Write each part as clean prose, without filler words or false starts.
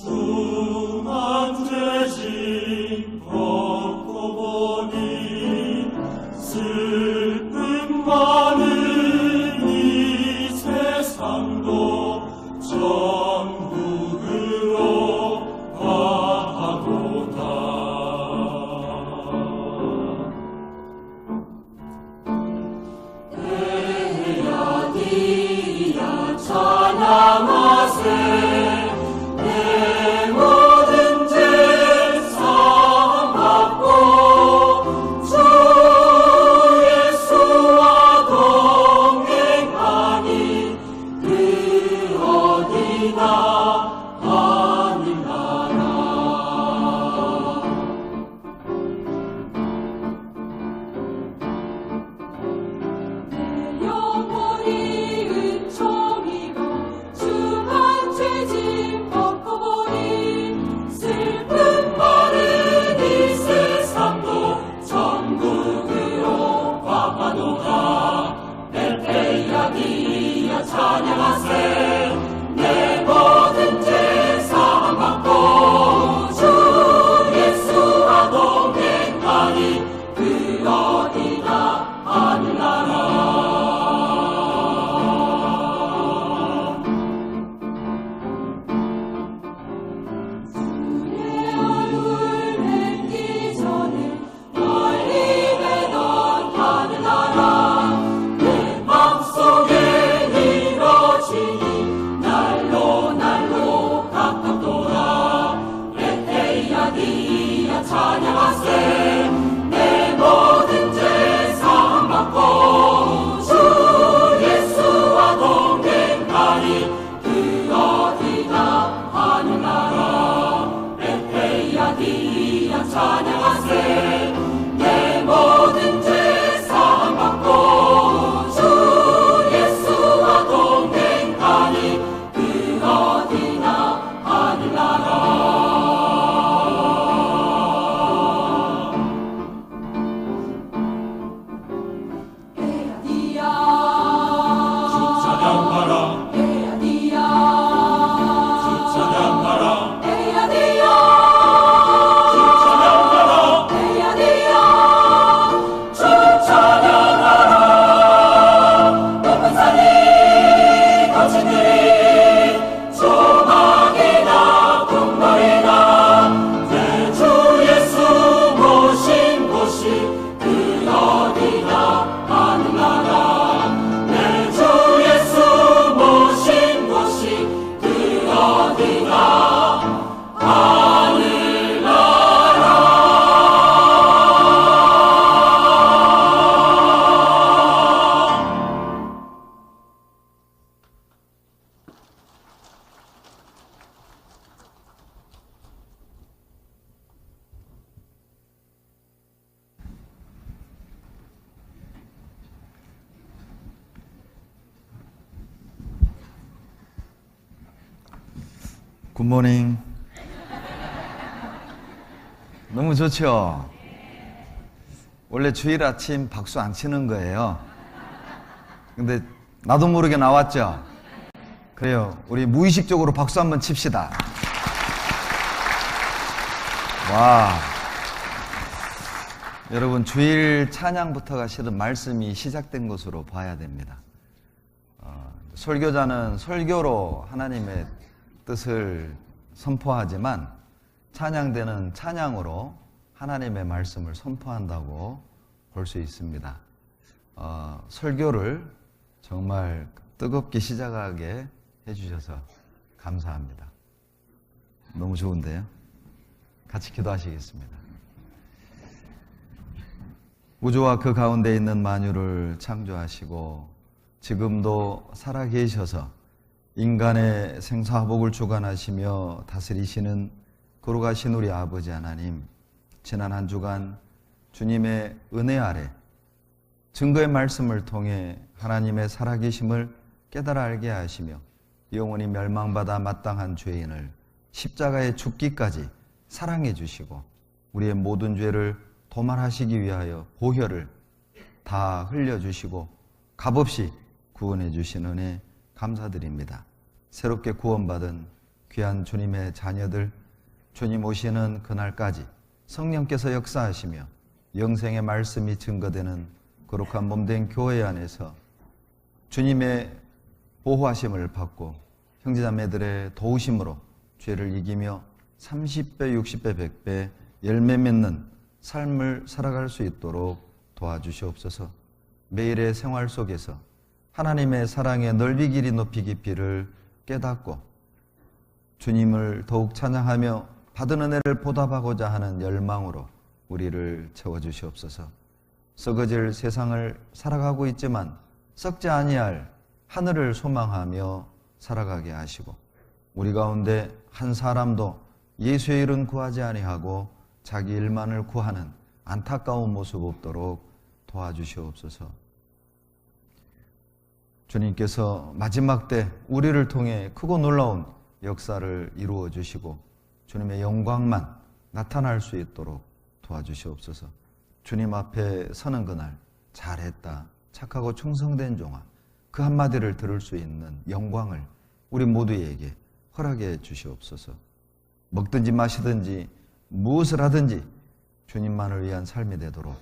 중한 죄짐 벗고 보니 슬픔 많은 이 세상도 천국으로 가도다. 대야디야 찬양하세. 굿모닝. 너무 좋죠? 원래 주일 아침 박수 안 치는 거예요. 근데 나도 모르게 나왔죠? 그래요. 우리 무의식적으로 박수 한번 칩시다. 와. 여러분, 주일 찬양부터가 실은 말씀이 시작된 것으로 봐야 됩니다. 설교자는 설교로 하나님의 뜻을 선포하지만 찬양대는 찬양으로 하나님의 말씀을 선포한다고 볼 수 있습니다. 설교를 정말 뜨겁게 시작하게 해주셔서 감사합니다. 너무 좋은데요? 같이 기도하시겠습니다. 우주와 그 가운데 있는 만유를 창조하시고 지금도 살아계셔서 인간의 생사화복을 주관하시며 다스리시는 거룩하신 우리 아버지 하나님, 지난 한 주간 주님의 은혜 아래 증거의 말씀을 통해 하나님의 살아계심을 깨달아 알게 하시며 영원히 멸망받아 마땅한 죄인을 십자가에 죽기까지 사랑해 주시고 우리의 모든 죄를 도말하시기 위하여 보혈을 다 흘려주시고 값없이 구원해 주신 은혜 감사드립니다. 새롭게 구원받은 귀한 주님의 자녀들, 주님 오시는 그날까지 성령께서 역사하시며 영생의 말씀이 증거되는 거룩한 몸된 교회 안에서 주님의 보호하심을 받고 형제자매들의 도우심으로 죄를 이기며 30배, 60배, 100배 열매 맺는 삶을 살아갈 수 있도록 도와주시옵소서. 매일의 생활 속에서 하나님의 사랑의 넓이 길이 높이 깊이를 깨닫고 주님을 더욱 찬양하며 받은 은혜를 보답하고자 하는 열망으로 우리를 채워주시옵소서. 썩어질 세상을 살아가고 있지만 썩지 아니할 하늘을 소망하며 살아가게 하시고 우리 가운데 한 사람도 예수의 일은 구하지 아니하고 자기 일만을 구하는 안타까운 모습 없도록 도와주시옵소서. 주님께서 마지막 때 우리를 통해 크고 놀라운 역사를 이루어 주시고 주님의 영광만 나타날 수 있도록 도와주시옵소서. 주님 앞에 서는 그날 잘했다, 착하고 충성된 종아, 그 한마디를 들을 수 있는 영광을 우리 모두에게 허락해 주시옵소서. 먹든지 마시든지 무엇을 하든지 주님만을 위한 삶이 되도록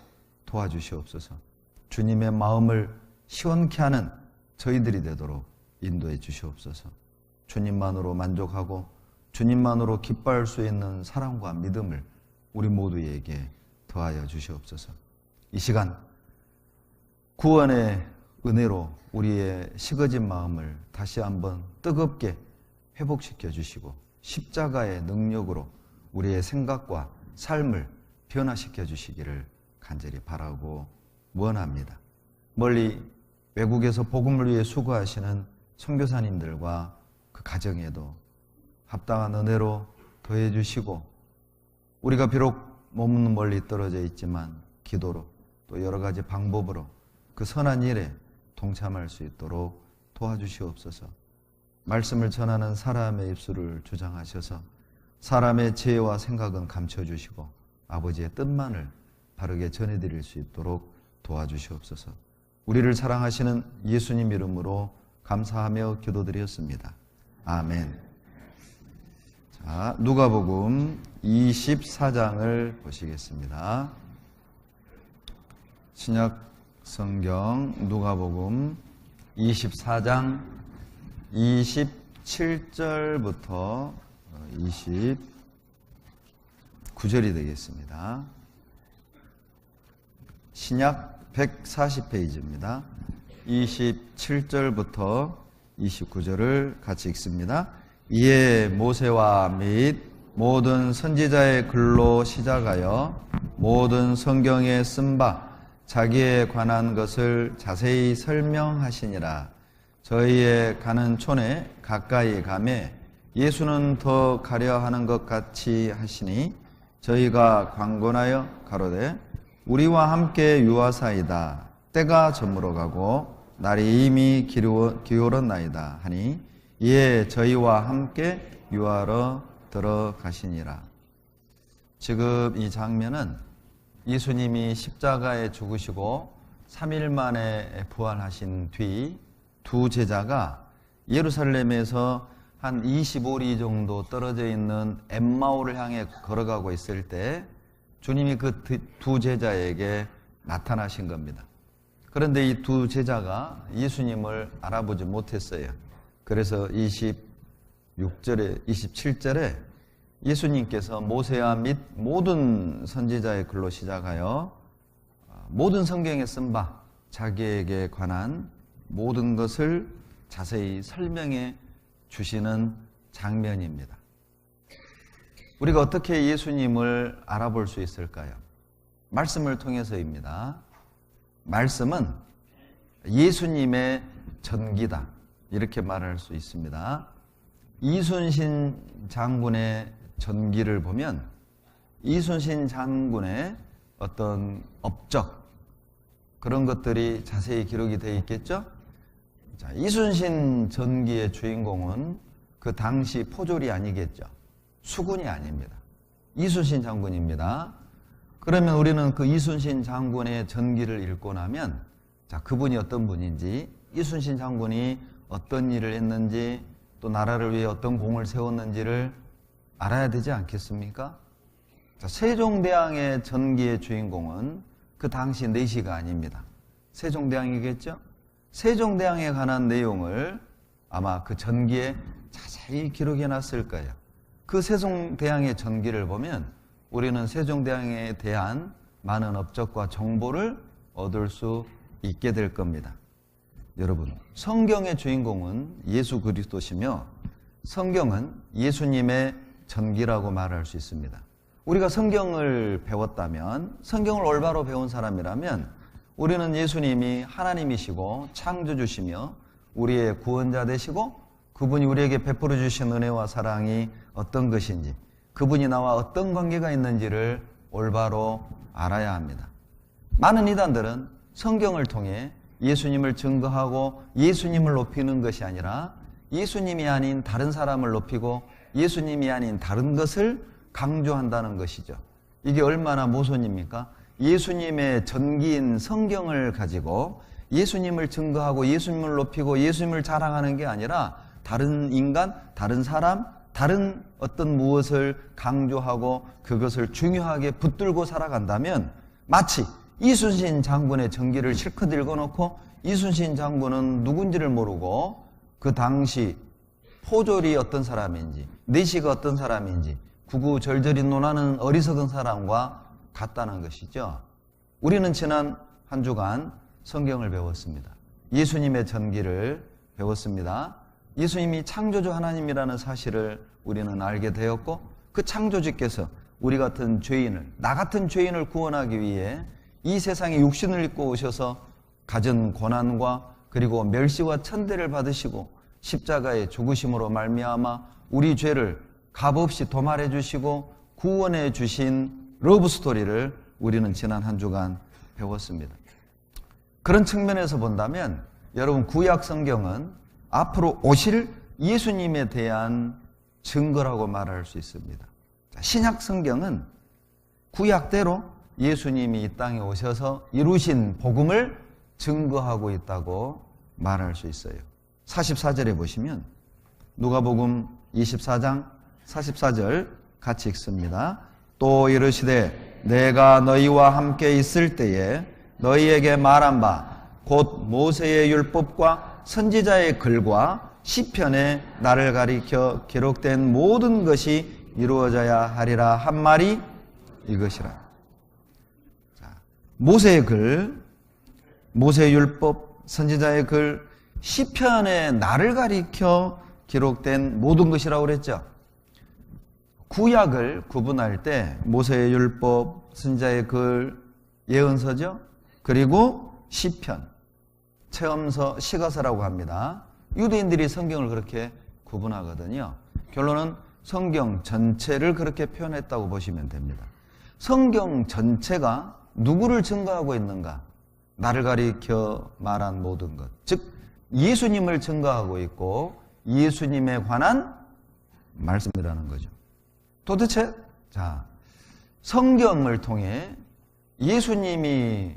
도와주시옵소서. 주님의 마음을 시원케 하는 저희들이 되도록 인도해 주시옵소서. 주님만으로 만족하고 주님만으로 기뻐할 수 있는 사랑과 믿음을 우리 모두에게 더하여 주시옵소서. 이 시간 구원의 은혜로 우리의 식어진 마음을 다시 한번 뜨겁게 회복시켜 주시고 십자가의 능력으로 우리의 생각과 삶을 변화시켜 주시기를 간절히 바라고 원합니다. 멀리 외국에서 복음을 위해 수고하시는 선교사님들과 그 가정에도 합당한 은혜로 더해 주시고 우리가 비록 몸은 멀리 떨어져 있지만 기도로 또 여러 가지 방법으로 그 선한 일에 동참할 수 있도록 도와주시옵소서. 말씀을 전하는 사람의 입술을 주장하셔서 사람의 지혜와 생각은 감춰주시고 아버지의 뜻만을 바르게 전해드릴 수 있도록 도와주시옵소서. 우리를 사랑하시는 예수님 이름으로 감사하며 기도드렸습니다. 아멘. 자, 누가복음 24장을 보시겠습니다. 신약 성경 누가복음 24장 27절부터 29절이 되겠습니다. 신약 140페이지입니다. 27절부터 29절을 같이 읽습니다. 이에 모세와 및 모든 선지자의 글로 시작하여 모든 성경에 쓴 바 자기에 관한 것을 자세히 설명하시니라. 저희의 가는 촌에 가까이 가매 예수는 더 가려 하는 것 같이 하시니 저희가 광곤하여 가로되 우리와 함께 유하사이다. 때가 저물어 가고 날이 이미 기울었나이다 하니 이에 저희와 함께 유하러 들어가시니라. 지금 이 장면은 예수님이 십자가에 죽으시고 3일 만에 부활하신 뒤 두 제자가 예루살렘에서 한 25리 정도 떨어져 있는 엠마오를 향해 걸어가고 있을 때 주님이 그 두 제자에게 나타나신 겁니다. 그런데 이 두 제자가 예수님을 알아보지 못했어요. 그래서 27절에 예수님께서 모세와 및 모든 선지자의 글로 시작하여 모든 성경에 쓴 바 자기에게 관한 모든 것을 자세히 설명해 주시는 장면입니다. 우리가 어떻게 예수님을 알아볼 수 있을까요? 말씀을 통해서입니다. 말씀은 예수님의 전기다, 이렇게 말할 수 있습니다. 이순신 장군의 전기를 보면 이순신 장군의 어떤 업적, 그런 것들이 자세히 기록이 되어 있겠죠? 자, 이순신 전기의 주인공은 그 당시 포졸이 아니겠죠. 수군이 아닙니다. 이순신 장군입니다. 그러면 우리는 그 이순신 장군의 전기를 읽고 나면 자, 그분이 어떤 분인지, 이순신 장군이 어떤 일을 했는지, 또 나라를 위해 어떤 공을 세웠는지를 알아야 되지 않겠습니까? 자, 세종대왕의 전기의 주인공은 그 당시 내시가 아닙니다. 세종대왕이겠죠? 세종대왕에 관한 내용을 아마 그 전기에 자세히 기록해 놨을 거예요. 그 세종대왕의 전기를 보면 우리는 세종대왕에 대한 많은 업적과 정보를 얻을 수 있게 될 겁니다. 여러분, 성경의 주인공은 예수 그리스도시며 성경은 예수님의 전기라고 말할 수 있습니다. 우리가 성경을 배웠다면, 성경을 올바로 배운 사람이라면 우리는 예수님이 하나님이시고 창조주시며 우리의 구원자 되시고 그분이 우리에게 베풀어 주신 은혜와 사랑이 어떤 것인지, 그분이 나와 어떤 관계가 있는지를 올바로 알아야 합니다. 많은 이단들은 성경을 통해 예수님을 증거하고 예수님을 높이는 것이 아니라 예수님이 아닌 다른 사람을 높이고 예수님이 아닌 다른 것을 강조한다는 것이죠. 이게 얼마나 모순입니까? 예수님의 전기인 성경을 가지고 예수님을 증거하고 예수님을 높이고 예수님을 자랑하는 게 아니라 다른 인간, 다른 사람, 다른 어떤 무엇을 강조하고 그것을 중요하게 붙들고 살아간다면 마치 이순신 장군의 전기를 실컷 읽어놓고 이순신 장군은 누군지를 모르고 그 당시 포졸이 어떤 사람인지 내시가 어떤 사람인지 구구절절히 논하는 어리석은 사람과 같다는 것이죠. 우리는 지난 한 주간 성경을 배웠습니다. 예수님의 전기를 배웠습니다. 예수님이 창조주 하나님이라는 사실을 우리는 알게 되었고 그 창조주께서 우리 같은 죄인을, 나 같은 죄인을 구원하기 위해 이 세상에 육신을 입고 오셔서 가진 고난과 그리고 멸시와 천대를 받으시고 십자가의 죽으심으로 말미암아 우리 죄를 값없이 도말해 주시고 구원해 주신 러브 스토리를 우리는 지난 한 주간 배웠습니다. 그런 측면에서 본다면 여러분, 구약 성경은 앞으로 오실 예수님에 대한 증거라고 말할 수 있습니다. 신약 성경은 구약대로 예수님이 이 땅에 오셔서 이루신 복음을 증거하고 있다고 말할 수 있어요. 44절에 보시면 누가복음 24장 44절 같이 읽습니다. 또 이르시되 내가 너희와 함께 있을 때에 너희에게 말한 바 곧 모세의 율법과 선지자의 글과 시편에 나를 가리켜 기록된 모든 것이 이루어져야 하리라 한 말이 이것이라. 자, 모세의 글, 모세의 율법, 선지자의 글, 시편에 나를 가리켜 기록된 모든 것이라고 그랬죠. 구약을 구분할 때 모세의 율법, 선지자의 글, 예언서죠. 그리고 시편, 체험서, 시가서라고 합니다. 유대인들이 성경을 그렇게 구분하거든요. 결론은 성경 전체를 그렇게 표현했다고 보시면 됩니다. 성경 전체가 누구를 증거하고 있는가? 나를 가리켜 말한 모든 것, 즉 예수님을 증거하고 있고 예수님에 관한 말씀이라는 거죠. 도대체 성경을 통해 예수님이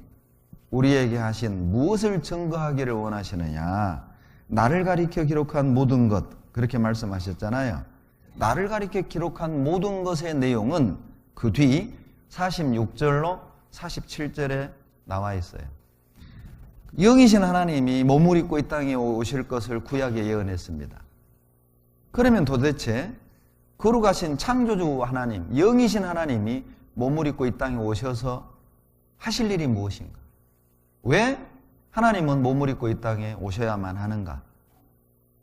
우리에게 하신 무엇을 증거하기를 원하시느냐? 나를 가리켜 기록한 모든 것, 그렇게 말씀하셨잖아요. 나를 가리켜 기록한 모든 것의 내용은 그 뒤 46절로 47절에 나와 있어요. 영이신 하나님이 몸을 입고 이 땅에 오실 것을 구약에 예언했습니다. 그러면 도대체 거룩하신 창조주 하나님, 영이신 하나님이 몸을 입고 이 땅에 오셔서 하실 일이 무엇인가? 왜 하나님은 몸을 입고 이 땅에 오셔야만 하는가?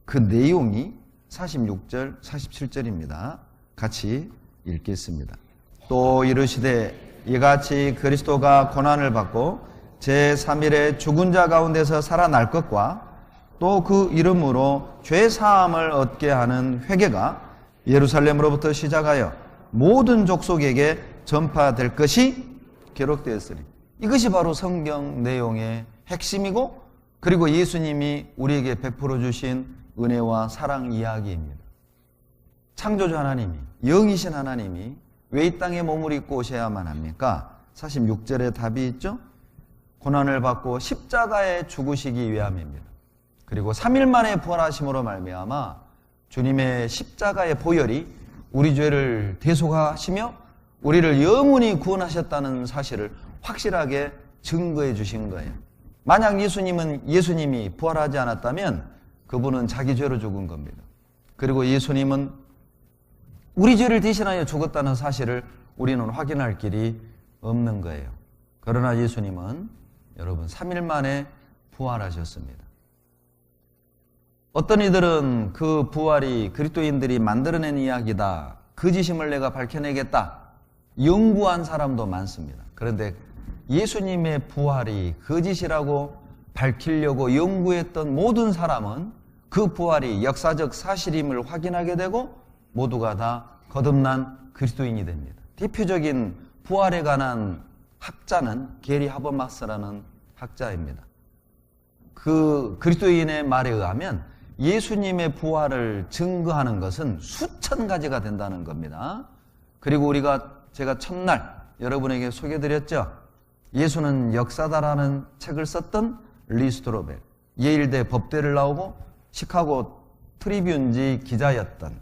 그 내용이 46절, 47절입니다. 같이 읽겠습니다. 또 이르시되 이같이 그리스도가 고난을 받고 제3일에 죽은 자 가운데서 살아날 것과 또 그 이름으로 죄 사함을 얻게 하는 회개가 예루살렘으로부터 시작하여 모든 족속에게 전파될 것이 기록되었으니, 이것이 바로 성경 내용의 핵심이고 그리고 예수님이 우리에게 베풀어 주신 은혜와 사랑 이야기입니다. 창조주 하나님이, 영이신 하나님이 왜 이 땅에 몸을 입고 오셔야만 합니까? 46절에 답이 있죠. 고난을 받고 십자가에 죽으시기 위함입니다. 그리고 3일 만에 부활하심으로 말미암아 주님의 십자가의 보혈이 우리 죄를 대속하시며 우리를 영원히 구원하셨다는 사실을 확실하게 증거해 주신 거예요. 만약 예수님이 부활하지 않았다면 그분은 자기 죄로 죽은 겁니다. 그리고 예수님은 우리 죄를 대신하여 죽었다는 사실을 우리는 확인할 길이 없는 거예요. 그러나 예수님은 여러분 3일 만에 부활하셨습니다. 어떤 이들은 그 부활이 그리스도인들이 만들어낸 이야기다, 거짓임을 내가 밝혀내겠다, 연구한 사람도 많습니다. 그런데 예수님의 부활이 거짓이라고 밝히려고 연구했던 모든 사람은 그 부활이 역사적 사실임을 확인하게 되고 모두가 다 거듭난 그리스도인이 됩니다. 대표적인 부활에 관한 학자는 게리 하버마스라는 학자입니다. 그 그리스도인의 말에 의하면 예수님의 부활을 증거하는 것은 수천 가지가 된다는 겁니다. 그리고 제가 첫날 여러분에게 소개해드렸죠. 예수는 역사다라는 책을 썼던 리스트로벨, 예일대 법대를 나오고 시카고 트리뷴지 기자였던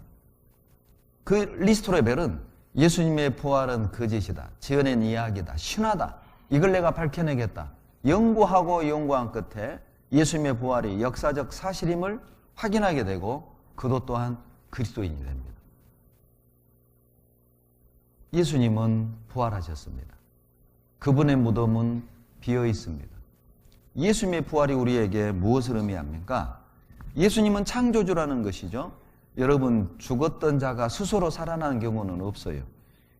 그 리스트로벨은 예수님의 부활은 거짓이다, 지어낸 이야기다, 신화다, 이걸 내가 밝혀내겠다, 연구한 끝에 예수님의 부활이 역사적 사실임을 확인하게 되고 그도 또한 그리스도인이 됩니다. 예수님은 부활하셨습니다. 그분의 무덤은 비어 있습니다. 예수님의 부활이 우리에게 무엇을 의미합니까? 예수님은 창조주라는 것이죠. 여러분, 죽었던 자가 스스로 살아나는 경우는 없어요.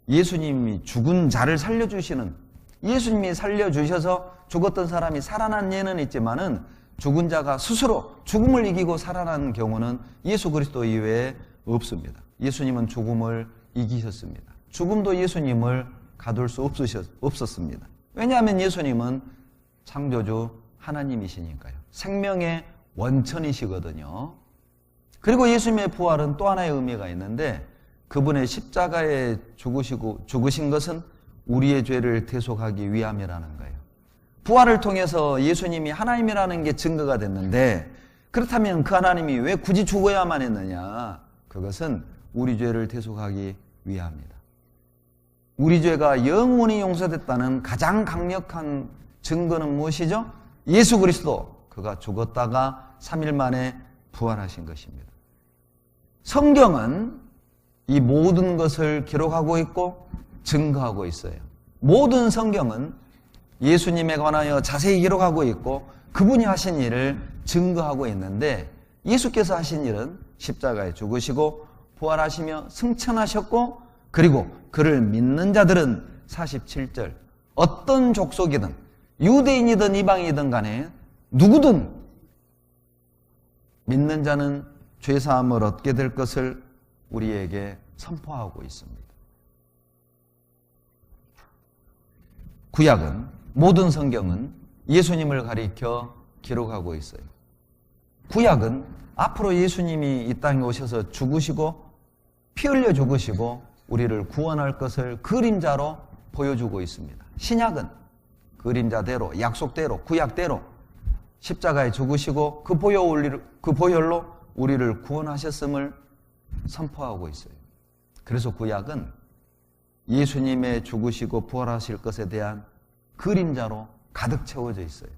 예수님이 죽은 자를 살려주시는, 예수님이 살려주셔서 죽었던 사람이 살아난 예는 있지만은 죽은 자가 스스로 죽음을 이기고 살아나는 경우는 예수 그리스도 이외에 없습니다. 예수님은 죽음을 이기셨습니다. 죽음도 예수님을 가둘 수 없었습니다. 왜냐하면 예수님은 창조주 하나님이시니까요. 생명의 원천이시거든요. 그리고 예수님의 부활은 또 하나의 의미가 있는데 그분의 십자가에 죽으신 것은 우리의 죄를 대속하기 위함이라는 거예요. 부활을 통해서 예수님이 하나님이라는 게 증거가 됐는데 그렇다면 그 하나님이 왜 굳이 죽어야만 했느냐? 그것은 우리 죄를 대속하기 위함이다. 우리 죄가 영원히 용서됐다는 가장 강력한 증거는 무엇이죠? 예수 그리스도, 그가 죽었다가 3일 만에 부활하신 것입니다. 성경은 이 모든 것을 기록하고 있고 증거하고 있어요. 모든 성경은 예수님에 관하여 자세히 기록하고 있고 그분이 하신 일을 증거하고 있는데 예수께서 하신 일은 십자가에 죽으시고 부활하시며 승천하셨고 그리고 그를 믿는 자들은 47절 어떤 족속이든 유대인이든 이방인이든 간에 누구든 믿는 자는 죄사함을 얻게 될 것을 우리에게 선포하고 있습니다. 구약은 모든 성경은 예수님을 가리켜 기록하고 있어요. 구약은 앞으로 예수님이 이 땅에 오셔서 죽으시고 피 흘려 죽으시고 우리를 구원할 것을 그림자로 보여주고 있습니다. 신약은 그림자대로 약속대로 구약대로 십자가에 죽으시고 그 보혈로 우리를 구원하셨음을 선포하고 있어요. 그래서 구약은 예수님의 죽으시고 부활하실 것에 대한 그림자로 가득 채워져 있어요.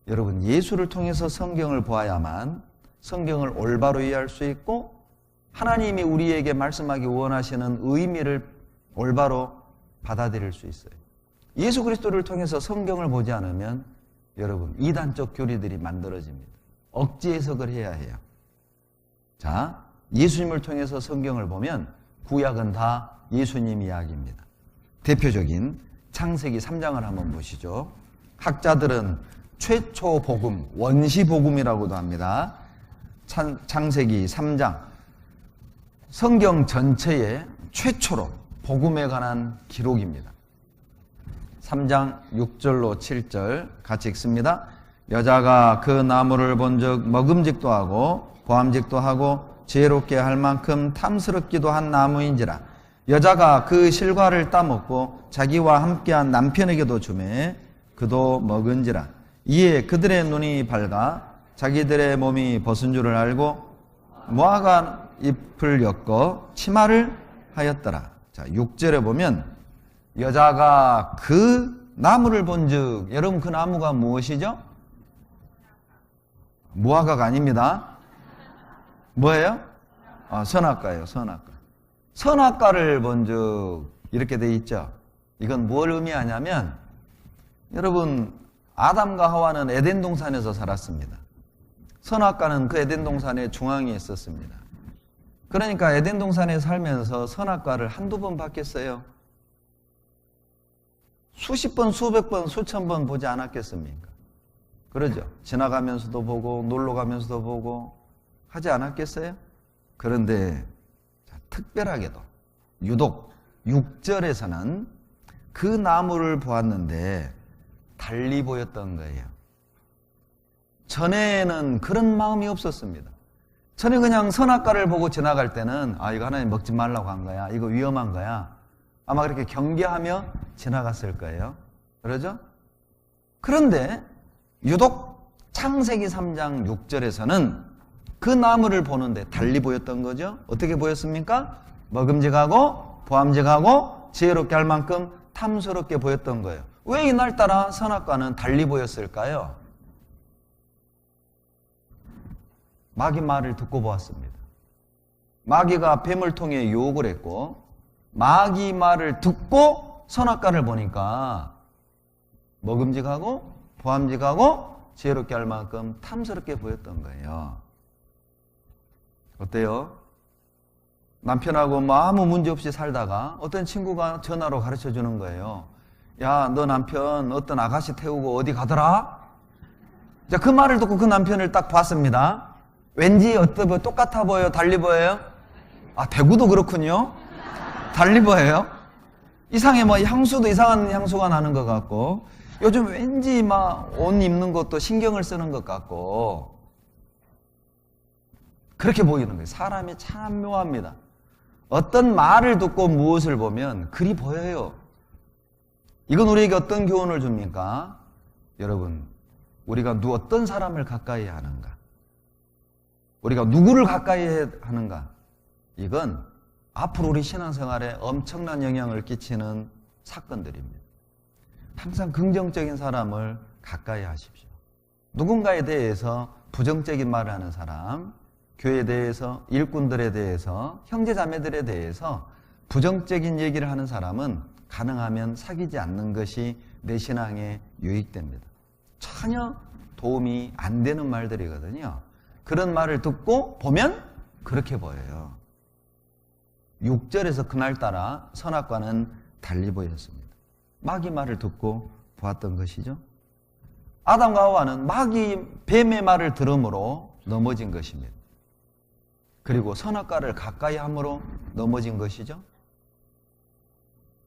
여러분, 예수를 통해서 성경을 보아야만 성경을 올바로 이해할 수 있고 하나님이 우리에게 말씀하기 원하시는 의미를 올바로 받아들일 수 있어요. 예수 그리스도를 통해서 성경을 보지 않으면 여러분, 이단적 교리들이 만들어집니다. 억지 해석을 해야 해요. 자, 예수님을 통해서 성경을 보면 구약은 다 예수님 이야기입니다. 대표적인 창세기 3장을 한번 보시죠. 학자들은 최초 복음, 원시 복음이라고도 합니다. 창세기 3장. 성경 전체의 최초로 복음에 관한 기록입니다. 3장 6절로 7절 같이 읽습니다. 여자가 그 나무를 본즉 먹음직도 하고 보암직도 하고 지혜롭게 할 만큼 탐스럽기도 한 나무인지라. 여자가 그 실과를 따먹고 자기와 함께한 남편에게도 주매 그도 먹은지라. 이에 그들의 눈이 밝아 자기들의 몸이 벗은 줄을 알고 무화과 잎을 엮어 치마를 하였더라. 자, 6절에 보면 여자가 그 나무를 본즉, 여러분 그 나무가 무엇이죠? 무화과가 아닙니다. 뭐예요? 선악과예요. 선악과. 선악과를 본즉 이렇게 돼 있죠. 이건 뭘 의미하냐면, 여러분 아담과 하와는 에덴 동산에서 살았습니다. 선악과는 그 에덴 동산의 중앙에 있었습니다. 그러니까 에덴 동산에 살면서 선악과를 한두 번 봤겠어요? 수십 번, 수백 번, 수천 번 보지 않았겠습니까? 그러죠. 지나가면서도 보고 놀러 가면서도 보고 하지 않았겠어요? 그런데 특별하게도 유독 6절에서는 그 나무를 보았는데 달리 보였던 거예요. 전에는 그런 마음이 없었습니다. 전에 그냥 선악과를 보고 지나갈 때는 이거 하나님 먹지 말라고 한 거야, 이거 위험한 거야, 아마 그렇게 경계하며 지나갔을 거예요. 그러죠? 그런데 유독 창세기 3장 6절에서는 그 나무를 보는데 달리 보였던 거죠. 어떻게 보였습니까? 먹음직하고 보암직하고 지혜롭게 할 만큼 탐스럽게 보였던 거예요. 왜 이날따라 선악과는 달리 보였을까요? 마귀 말을 듣고 보았습니다. 마귀가 뱀을 통해 유혹을 했고, 마귀 말을 듣고 선악과를 보니까 먹음직하고 보암직하고 지혜롭게 할 만큼 탐스럽게 보였던 거예요. 어때요? 남편하고 아무 문제 없이 살다가 어떤 친구가 전화로 가르쳐 주는 거예요. 야, 너 남편 어떤 아가씨 태우고 어디 가더라? 자, 그 말을 듣고 그 남편을 딱 봤습니다. 왠지 똑같아 보여요? 달리 보여요? 대구도 그렇군요. 달리 보여요? 이상해, 향수도 이상한 향수가 나는 것 같고, 요즘 왠지 옷 입는 것도 신경을 쓰는 것 같고, 그렇게 보이는 거예요. 사람이 참 묘합니다. 어떤 말을 듣고 무엇을 보면 그리 보여요. 이건 우리에게 어떤 교훈을 줍니까? 여러분, 우리가 어떤 사람을 가까이 하는가? 우리가 누구를 가까이 하는가? 이건 앞으로 우리 신앙생활에 엄청난 영향을 끼치는 사건들입니다. 항상 긍정적인 사람을 가까이 하십시오. 누군가에 대해서 부정적인 말을 하는 사람, 교회에 대해서, 일꾼들에 대해서, 형제자매들에 대해서 부정적인 얘기를 하는 사람은 가능하면 사귀지 않는 것이 내 신앙에 유익됩니다. 전혀 도움이 안 되는 말들이거든요. 그런 말을 듣고 보면 그렇게 보여요. 6절에서 그날따라 선악과는 달리 보였습니다. 마귀 말을 듣고 보았던 것이죠. 아담과 하와는 뱀의 말을 들음으로 넘어진 것입니다. 그리고 선악과를 가까이 함으로 넘어진 것이죠.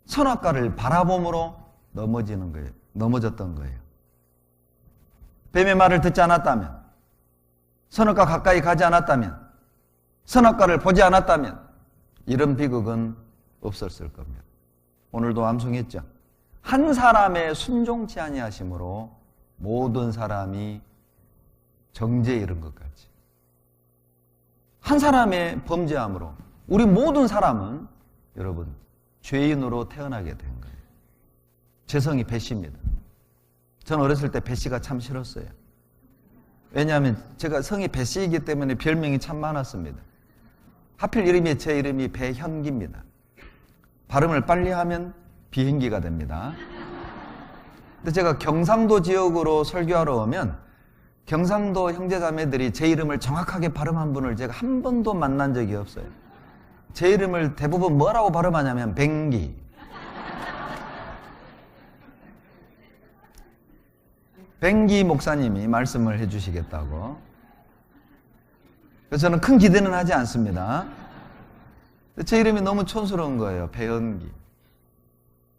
선악과를 바라봄으로 넘어졌던 거예요. 뱀의 말을 듣지 않았다면, 선악과 가까이 가지 않았다면, 선악과를 보지 않았다면 이런 비극은 없었을 겁니다. 오늘도 암송했죠. 한 사람의 순종치 아니하심으로 모든 사람이 정죄에 이른 것 같이, 한 사람의 범죄함으로 우리 모든 사람은 여러분 죄인으로 태어나게 된 거예요. 제 성이 배씨입니다. 전 어렸을 때 배씨가 참 싫었어요. 왜냐하면 제가 성이 배씨이기 때문에 별명이 참 많았습니다. 하필 제 이름이 배현기입니다. 발음을 빨리 하면 비행기가 됩니다. 근데 제가 경상도 지역으로 설교하러 오면 경상도 형제자매들이 제 이름을 정확하게 발음한 분을 제가 한 번도 만난 적이 없어요. 제 이름을 대부분 뭐라고 발음하냐면 뱅기. 뱅기 목사님이 말씀을 해주시겠다고. 그래서 저는 큰 기대는 하지 않습니다. 제 이름이 너무 촌스러운 거예요. 배현기.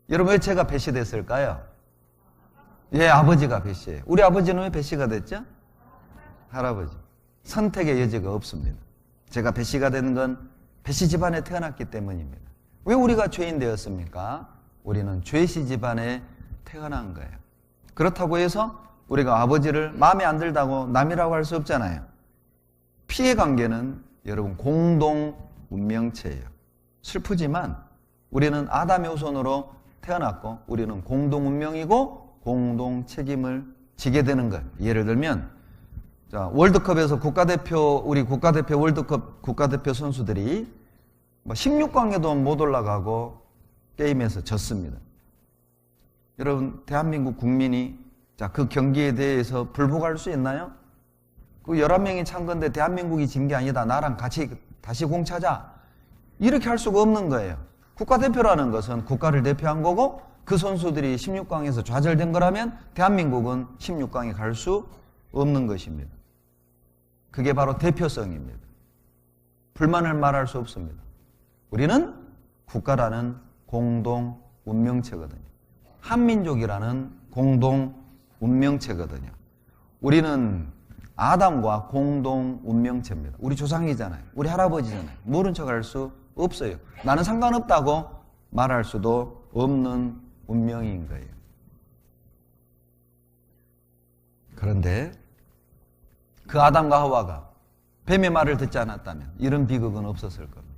여러분, 왜 제가 배씨 됐을까요? 아버지가 배씨예요. 우리 아버지는 왜 배씨가 됐죠? 할아버지. 선택의 여지가 없습니다. 제가 배씨가 되는 건 배씨 집안에 태어났기 때문입니다. 왜 우리가 죄인 되었습니까? 우리는 죄씨 집안에 태어난 거예요. 그렇다고 해서 우리가 아버지를 마음에 안 들다고 남이라고 할 수 없잖아요. 피해 관계는 여러분 공동 운명체예요. 슬프지만 우리는 아담의 후손으로 태어났고 우리는 공동 운명이고 공동 책임을 지게 되는 거예요. 예를 들면 자, 월드컵에서 우리 국가대표 월드컵 국가대표 선수들이 16강에도 못 올라가고 게임에서 졌습니다. 여러분 대한민국 국민이 그 경기에 대해서 불복할 수 있나요? 그 11명이 찬 건데 대한민국이 진 게 아니다. 나랑 같이 다시 공 차자. 이렇게 할 수가 없는 거예요. 국가대표라는 것은 국가를 대표한 거고 그 선수들이 16강에서 좌절된 거라면 대한민국은 16강에 갈 수 없는 것입니다. 그게 바로 대표성입니다. 불만을 말할 수 없습니다. 우리는 국가라는 공동 운명체거든요. 한민족이라는 공동 운명체거든요. 우리는 아담과 공동 운명체입니다. 우리 조상이잖아요. 우리 할아버지잖아요. 모른 척 할 수 없어요. 나는 상관없다고 말할 수도 없는 운명인 거예요. 그런데 그 아담과 하와가 뱀의 말을 듣지 않았다면 이런 비극은 없었을 겁니다.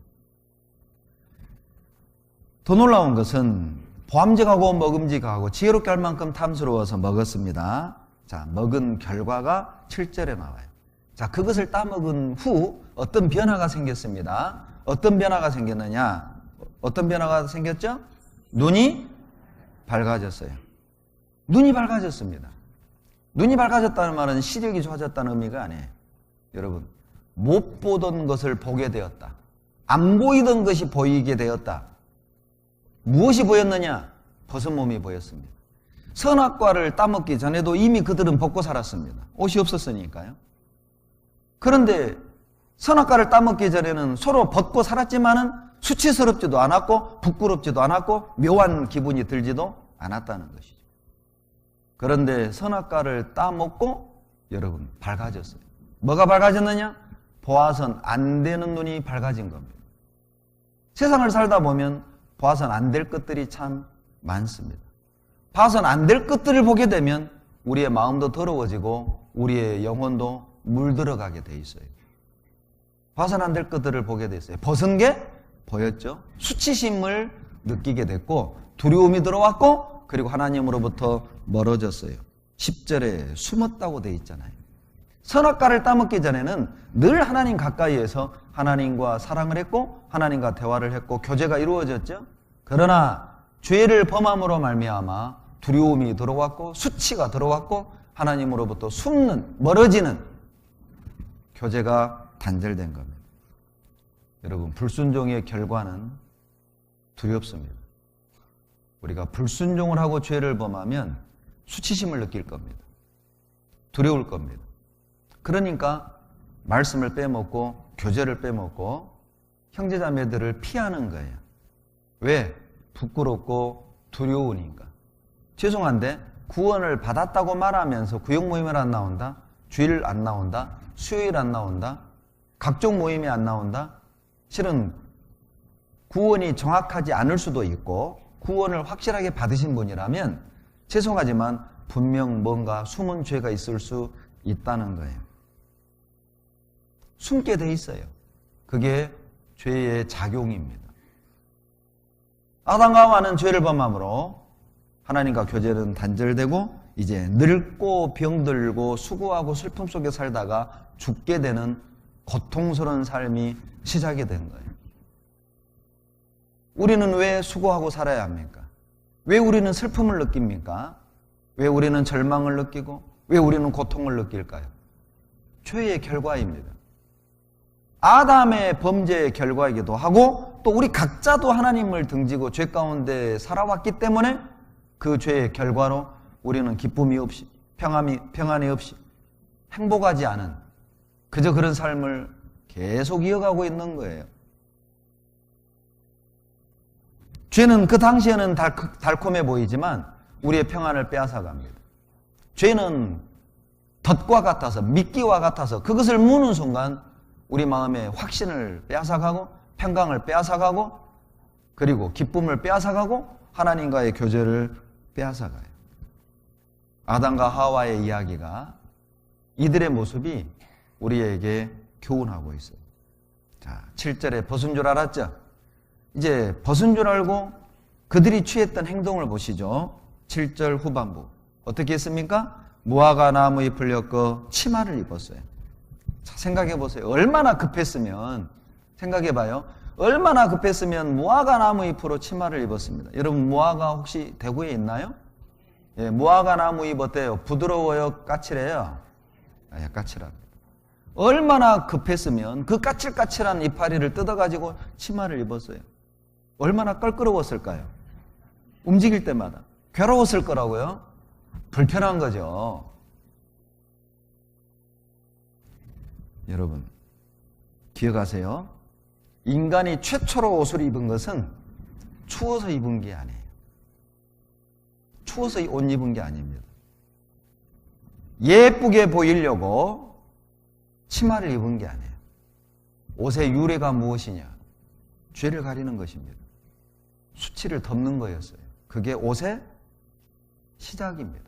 더 놀라운 것은 보암직하고 먹음직하고 지혜롭게 할 만큼 탐스러워서 먹었습니다. 자, 먹은 결과가 7절에 나와요. 자, 그것을 따먹은 후 어떤 변화가 생겼습니다. 어떤 변화가 생겼느냐? 어떤 변화가 생겼죠? 눈이 밝아졌어요. 눈이 밝아졌습니다. 눈이 밝아졌다는 말은 시력이 좋아졌다는 의미가 아니에요. 여러분, 못 보던 것을 보게 되었다. 안 보이던 것이 보이게 되었다. 무엇이 보였느냐? 벗은 몸이 보였습니다. 선악과를 따먹기 전에도 이미 그들은 벗고 살았습니다. 옷이 없었으니까요. 그런데 선악과를 따먹기 전에는 서로 벗고 살았지만은 수치스럽지도 않았고 부끄럽지도 않았고 묘한 기분이 들지도 않았다는 것이죠. 그런데 선악과를 따먹고 여러분 밝아졌어요. 뭐가 밝아졌느냐? 보아선 안 되는 눈이 밝아진 겁니다. 세상을 살다 보면 봐선 안 될 것들이 참 많습니다. 봐선 안 될 것들을 보게 되면 우리의 마음도 더러워지고 우리의 영혼도 물들어가게 돼 있어요. 봐선 안 될 것들을 보게 돼 있어요. 벗은 게 보였죠. 수치심을 느끼게 됐고 두려움이 들어왔고 그리고 하나님으로부터 멀어졌어요. 10절에 숨었다고 돼 있잖아요. 선악과를 따먹기 전에는 늘 하나님 가까이에서 하나님과 사랑을 했고 하나님과 대화를 했고 교제가 이루어졌죠. 그러나 죄를 범함으로 말미암아 두려움이 들어왔고 수치가 들어왔고 하나님으로부터 숨는 멀어지는 교제가 단절된 겁니다. 여러분, 불순종의 결과는 두렵습니다. 우리가 불순종을 하고 죄를 범하면 수치심을 느낄 겁니다. 두려울 겁니다. 그러니까 말씀을 빼먹고 교제를 빼먹고 형제자매들을 피하는 거예요. 왜? 부끄럽고 두려우니까. 죄송한데 구원을 받았다고 말하면서 구역 모임을 안 나온다, 주일 안 나온다, 수요일 안 나온다, 각종 모임에 안 나온다. 실은 구원이 정확하지 않을 수도 있고 구원을 확실하게 받으신 분이라면 죄송하지만 분명 뭔가 숨은 죄가 있을 수 있다는 거예요. 숨게 돼 있어요. 그게 죄의 작용입니다. 아담과 하와는 죄를 범함으로 하나님과 교제는 단절되고 이제 늙고 병들고 수고하고 슬픔 속에 살다가 죽게 되는 고통스러운 삶이 시작이 된 거예요. 우리는 왜 수고하고 살아야 합니까? 왜 우리는 슬픔을 느낍니까? 왜 우리는 절망을 느끼고 왜 우리는 고통을 느낄까요? 죄의 결과입니다. 아담의 범죄의 결과이기도 하고 또 우리 각자도 하나님을 등지고 죄 가운데 살아왔기 때문에 그 죄의 결과로 우리는 기쁨이 없이 평안이 없이 행복하지 않은 그저 그런 삶을 계속 이어가고 있는 거예요. 죄는 그 당시에는 달콤해 보이지만 우리의 평안을 빼앗아갑니다. 죄는 덫과 같아서 미끼와 같아서 그것을 무는 순간 우리 마음의 확신을 빼앗아가고 평강을 빼앗아가고 그리고 기쁨을 빼앗아가고 하나님과의 교제를 빼앗아가요. 아담과 하와의 이야기가 이들의 모습이 우리에게 교훈하고 있어요. 자, 7절에 벗은 줄 알았죠? 이제 벗은 줄 알고 그들이 취했던 행동을 보시죠. 7절 후반부. 어떻게 했습니까? 무화과 나무 잎을 엮어 치마를 입었어요. 자, 생각해 보세요. 얼마나 급했으면, 생각해 봐요. 얼마나 급했으면 무화과 나무 잎으로 치마를 입었습니다. 여러분, 무화과 혹시 대구에 있나요? 예, 무화과 나무 잎 어때요? 부드러워요? 까칠해요? 예, 까칠합니다. 얼마나 급했으면 그 까칠까칠한 이파리를 뜯어가지고 치마를 입었어요. 얼마나 껄끄러웠을까요? 움직일 때마다. 괴로웠을 거라고요? 불편한 거죠. 여러분, 기억하세요. 인간이 최초로 옷을 입은 것은 추워서 입은 게 아니에요. 추워서 옷 입은 게 아닙니다. 예쁘게 보이려고 치마를 입은 게 아니에요. 옷의 유래가 무엇이냐? 죄를 가리는 것입니다. 수치를 덮는 거였어요. 그게 옷의 시작입니다.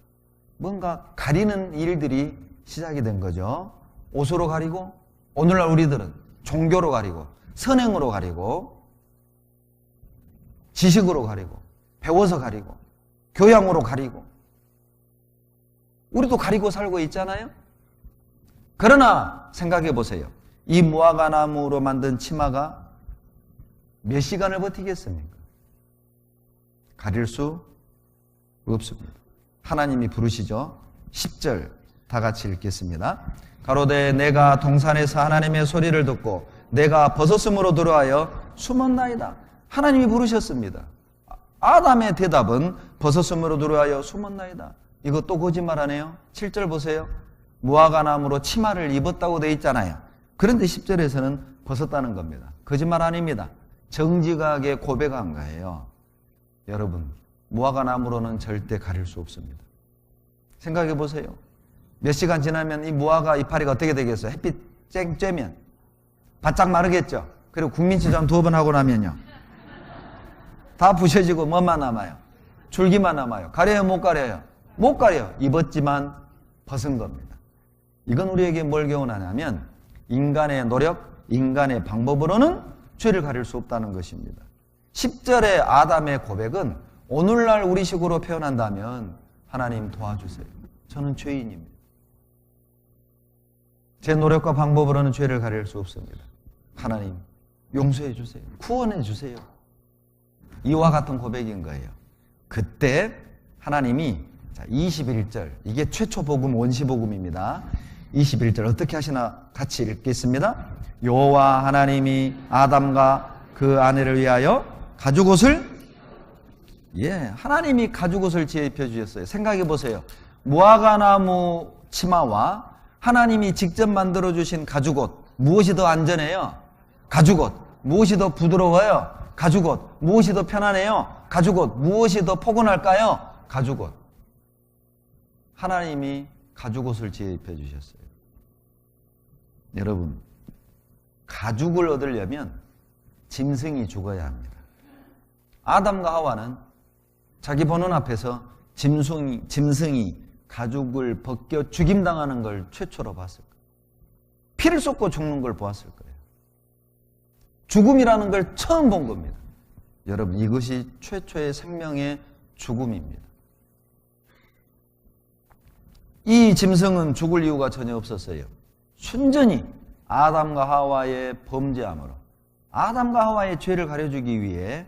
뭔가 가리는 일들이 시작이 된 거죠. 옷으로 가리고, 오늘날 우리들은 종교로 가리고, 선행으로 가리고, 지식으로 가리고, 배워서 가리고, 교양으로 가리고, 우리도 가리고 살고 있잖아요. 그러나 생각해 보세요. 이 무화과 나무로 만든 치마가 몇 시간을 버티겠습니까? 가릴 수 없습니다. 하나님이 부르시죠. 10절 다 같이 읽겠습니다. 가로되 내가 동산에서 하나님의 소리를 듣고 내가 벗었음으로 들어와여 숨었나이다. 하나님이 부르셨습니다. 아담의 대답은 벗었음으로 들어와여 숨었나이다. 이것도 거짓말하네요. 7절 보세요. 무화과 나무로 치마를 입었다고 되어 있잖아요. 그런데 10절에서는 벗었다는 겁니다. 거짓말 아닙니다. 정직하게 고백한 거예요. 여러분, 무화과 나무로는 절대 가릴 수 없습니다. 생각해 보세요. 몇 시간 지나면 이 무화과 이파리가 어떻게 되겠어요? 햇빛 쨍 쬐면 바짝 마르겠죠. 그리고 국민치장 2번 하고 나면요, 다 부셔지고 뭐만 남아요? 줄기만 남아요. 가려요? 못 가려요? 못 가려요. 입었지만 벗은 겁니다. 이건 우리에게 뭘 교훈하냐면 인간의 노력, 인간의 방법으로는 죄를 가릴 수 없다는 것입니다. 10절의 아담의 고백은 오늘날 우리식으로 표현한다면 하나님 도와주세요. 저는 죄인입니다. 제 노력과 방법으로는 죄를 가릴 수 없습니다. 하나님 용서해 주세요. 구원해 주세요. 이와 같은 고백인 거예요. 그때 하나님이 21절, 이게 최초 복음 원시복음입니다. 21절 어떻게 하시나 같이 읽겠습니다. 여호와 하나님이 아담과 그 아내를 위하여 가죽옷을, 하나님이 가죽옷을 지어 입혀 주셨어요. 생각해 보세요. 무화과 나무 치마와 하나님이 직접 만들어 주신 가죽옷, 무엇이 더 안전해요? 가죽옷. 무엇이 더 부드러워요? 가죽옷. 무엇이 더 편안해요? 가죽옷. 무엇이 더 포근할까요? 가죽옷. 하나님이 가죽옷을 지어 입혀 주셨어요. 여러분, 가죽을 얻으려면 짐승이 죽어야 합니다. 아담과 하와는 자기 보는 앞에서 짐승이 가죽을 벗겨 죽임당하는 걸 최초로 봤을 거예요. 피를 쏟고 죽는 걸 보았을 거예요. 죽음이라는 걸 처음 본 겁니다. 여러분, 이것이 최초의 생명의 죽음입니다. 이 짐승은 죽을 이유가 전혀 없었어요. 순전히 아담과 하와의 범죄함으로, 아담과 하와의 죄를 가려주기 위해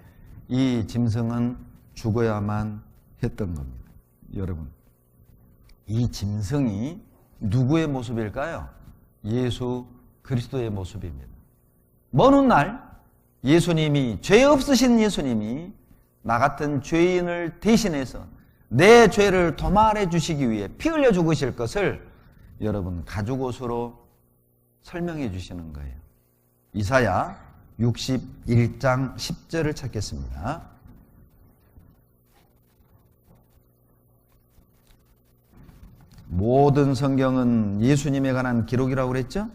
이 짐승은 죽어야만 했던 겁니다. 여러분, 이 짐승이 누구의 모습일까요? 예수 그리스도의 모습입니다. 먼 훗날 예수님이, 죄 없으신 예수님이 나 같은 죄인을 대신해서 내 죄를 도말해 주시기 위해 피 흘려 죽으실 것을 여러분 가죽옷으로 설명해 주시는 거예요. 이사야 61장 10절을 찾겠습니다. 모든 성경은 예수님에 관한 기록이라고 그랬죠?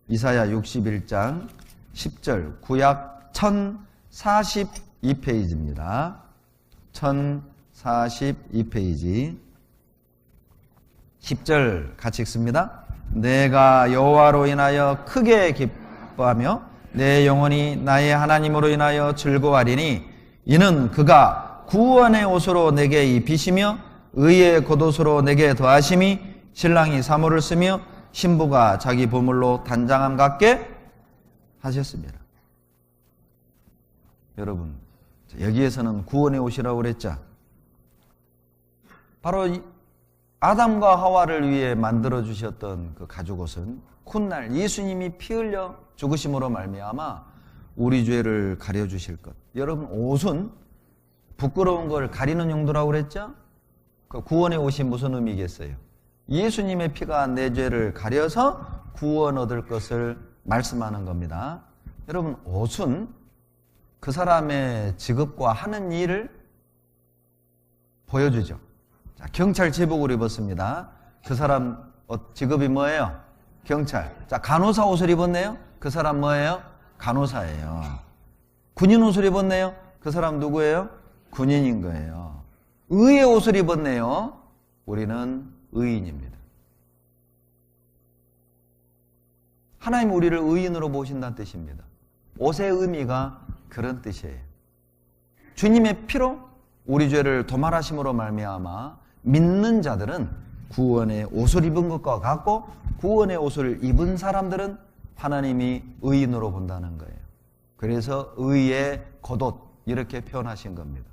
이사야 61장 10절, 구약 1042페이지입니다. 1042페이지 10절 같이 읽습니다. 내가 여호와로 인하여 크게 기뻐하며 내 영혼이 나의 하나님으로 인하여 즐거워하리니 이는 그가 구원의 옷으로 내게 입히시며 의의 겉옷으로 내게 더하심이 신랑이 사모를 쓰며 신부가 자기 보물로 단장함 같게 하셨습니다. 여러분, 여기에서는 구원의 옷이라고 그랬죠. 바로 아담과 하와를 위해 만들어 주셨던 그 가죽옷은 훗날 예수님이 피 흘려 죽으심으로 말미암아 우리 죄를 가려 주실 것. 여러분, 옷은 부끄러운 걸 가리는 용도라고 그랬죠? 그 구원의 옷이 무슨 의미겠어요? 예수님의 피가 내 죄를 가려서 구원 얻을 것을 말씀하는 겁니다. 여러분, 옷은 그 사람의 직업과 하는 일을 보여주죠. 자, 경찰 제복을 입었습니다. 그 사람 직업이 뭐예요? 경찰. 자, 간호사 옷을 입었네요. 그 사람 뭐예요? 간호사예요. 군인 옷을 입었네요. 그 사람 누구예요? 군인인 거예요. 의의 옷을 입었네요. 우리는 의인입니다. 하나님 우리를 의인으로 보신다는 뜻입니다. 옷의 의미가 그런 뜻이에요. 주님의 피로 우리 죄를 도말하심으로 말미암아 믿는 자들은 구원의 옷을 입은 것과 같고 구원의 옷을 입은 사람들은 하나님이 의인으로 본다는 거예요. 그래서 의의 겉옷 이렇게 표현하신 겁니다.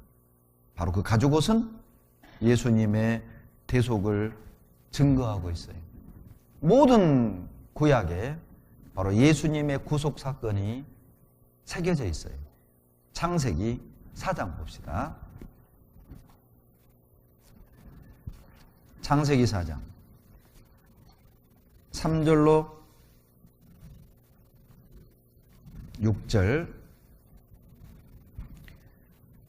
바로 그 가죽옷은 예수님의 대속을 증거하고 있어요. 모든 구약에 바로 예수님의 구속 사건이 새겨져 있어요. 창세기 4장 봅시다. 창세기 4장 3절로 6절.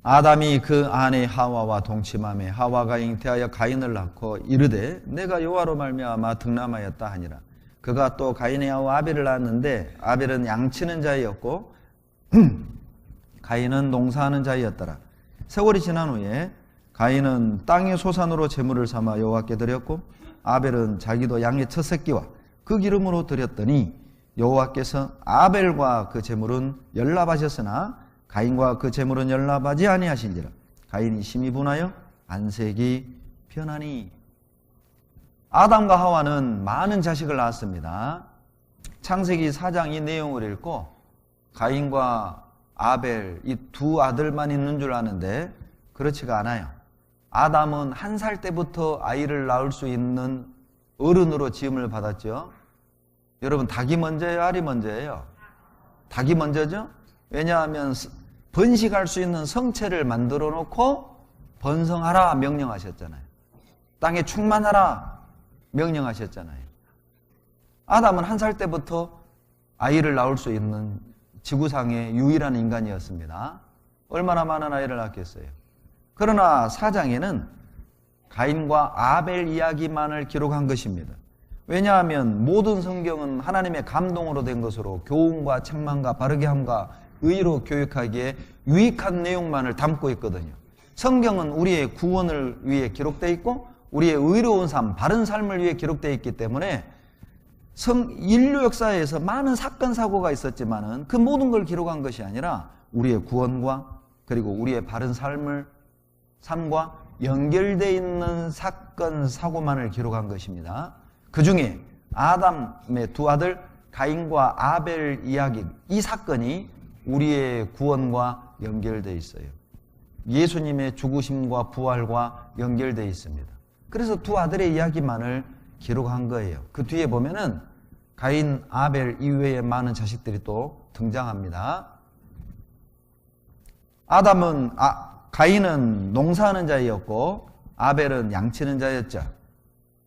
아담이 그 아내 하와와 동침하매 하와가 잉태하여 가인을 낳고 이르되 내가 여호와로 말미암아 득남하였다 하니라. 그가 또 가인에하고 아벨을 낳았는데 아벨은 양치는 자이었고 가인은 농사하는 자이었더라. 세월이 지난 후에 가인은 땅의 소산으로 제물을 삼아 여호와께 드렸고 아벨은 자기도 양의 첫 새끼와 그 기름으로 드렸더니 여호와께서 아벨과 그 제물은 연락하셨으나 가인과 그 제물은 연락하지 아니하신지라. 가인이 심히 분하여 안색이 변하니. 아담과 하와는 많은 자식을 낳았습니다. 창세기 4장 이 내용을 읽고 가인과 아벨 이 두 아들만 있는 줄 아는데 그렇지가 않아요. 아담은 1살 때부터 아이를 낳을 수 있는 어른으로 지음을 받았죠. 여러분, 닭이 먼저예요? 알이 먼저예요? 닭이 먼저죠? 왜냐하면 번식할 수 있는 성체를 만들어 놓고 번성하라 명령하셨잖아요. 땅에 충만하라 명령하셨잖아요. 아담은 1살 때부터 아이를 낳을 수 있는 지구상의 유일한 인간이었습니다. 얼마나 많은 아이를 낳겠어요. 그러나 4장에는 가인과 아벨 이야기만을 기록한 것입니다. 왜냐하면 모든 성경은 하나님의 감동으로 된 것으로 교훈과 책망과 바르게 함과 의로 교육하기에 유익한 내용만을 담고 있거든요. 성경은 우리의 구원을 위해 기록되어 있고 우리의 의로운 삶, 바른 삶을 위해 기록되어 있기 때문에 인류 역사에서 많은 사건 사고가 있었지만은 그 모든 걸 기록한 것이 아니라 우리의 구원과 그리고 우리의 바른 삶과 연결되어 있는 사건 사고만을 기록한 것입니다. 그 중에 아담의 두 아들 가인과 아벨 이야기, 이 사건이 우리의 구원과 연결되어 있어요. 예수님의 죽으심과 부활과 연결되어 있습니다. 그래서 두 아들의 이야기만을 기록한 거예요. 그 뒤에 보면은 가인, 아벨 이외에 많은 자식들이 또 등장합니다. 가인은 농사하는 자였고 아벨은 양치는 자였죠.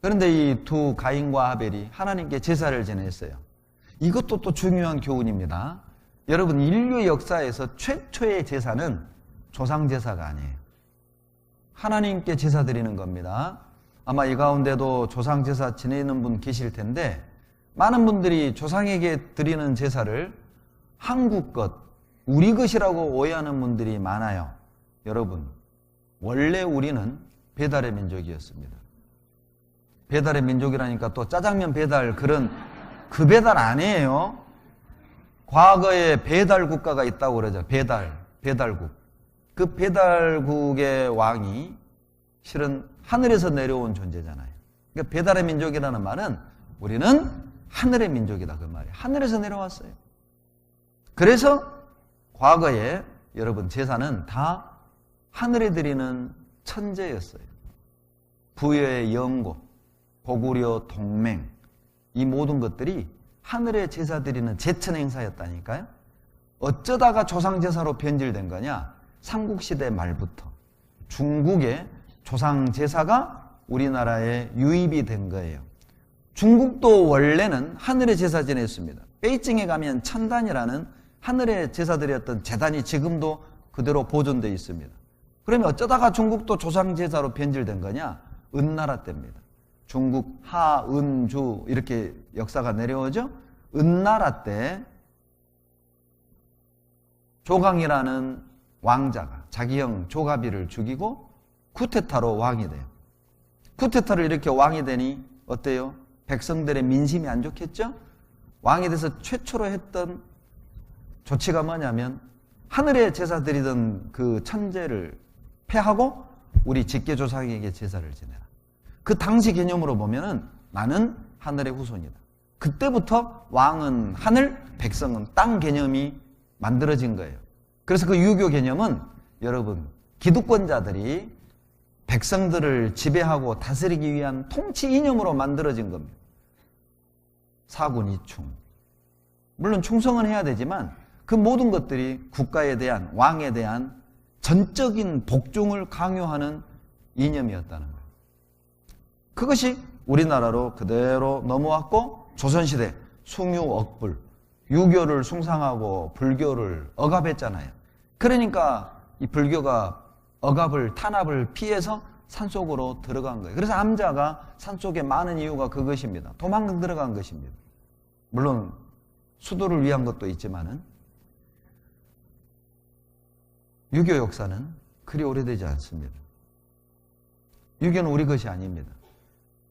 그런데 이 두 가인과 아벨이 하나님께 제사를 지냈어요. 이것도 또 중요한 교훈입니다. 여러분, 인류 역사에서 최초의 제사는 조상 제사가 아니에요. 하나님께 제사 드리는 겁니다. 아마 이 가운데도 조상 제사 지내는 분 계실 텐데 많은 분들이 조상에게 드리는 제사를 한국 것, 우리 것이라고 오해하는 분들이 많아요. 여러분, 원래 우리는 배달의 민족이었습니다. 배달의 민족이라니까 또 짜장면 배달 그 배달 아니에요. 과거에 배달 국가가 있다고 그러죠. 배달국. 그 배달국의 왕이 실은 하늘에서 내려온 존재잖아요. 그러니까 배달의 민족이라는 말은 우리는 하늘의 민족이다 그 말이에요. 하늘에서 내려왔어요. 그래서 과거에 여러분 제사는 다 하늘에 드리는 천제였어요. 부여의 영고, 고구려 동맹, 이 모든 것들이 하늘에 제사 드리는 제천 행사였다니까요. 어쩌다가 조상제사로 변질된 거냐? 삼국시대 말부터 중국의 조상제사가 우리나라에 유입이 된 거예요. 중국도 원래는 하늘에 제사 지냈습니다. 베이징에 가면 천단이라는 하늘에 제사 드렸던 제단이 지금도 그대로 보존되어 있습니다. 그러면 어쩌다가 중국도 조상제사로 변질된 거냐? 은나라 때입니다. 중국 하은주 이렇게 역사가 내려오죠. 은나라 때 조강이라는 왕자가 자기 형 조가비를 죽이고 쿠데타로 왕이 돼요. 쿠데타를 이렇게 왕이 되니 어때요? 백성들의 민심이 안 좋겠죠? 왕이 돼서 최초로 했던 조치가 뭐냐면 하늘에 제사 드리던 그 천제를 폐하고 우리 직계조상에게 제사를 지내라. 그 당시 개념으로 보면은 나는 하늘의 후손이다. 그때부터 왕은 하늘, 백성은 땅 개념이 만들어진 거예요. 그래서 그 유교 개념은 여러분 기득권자들이 백성들을 지배하고 다스리기 위한 통치 이념으로 만들어진 겁니다. 사군이충. 물론 충성은 해야 되지만 그 모든 것들이 국가에 대한, 왕에 대한 전적인 복종을 강요하는 이념이었다는 거예요. 그것이 우리나라로 그대로 넘어왔고 조선시대 숭유억불, 유교를 숭상하고 불교를 억압했잖아요. 그러니까 이 불교가 억압을, 탄압을 피해서 산속으로 들어간 거예요. 그래서 암자가 산속에 많은 이유가 그것입니다. 도망 들어간 것입니다. 물론 수도를 위한 것도 있지만은 유교 역사는 그리 오래되지 않습니다. 유교는 우리 것이 아닙니다.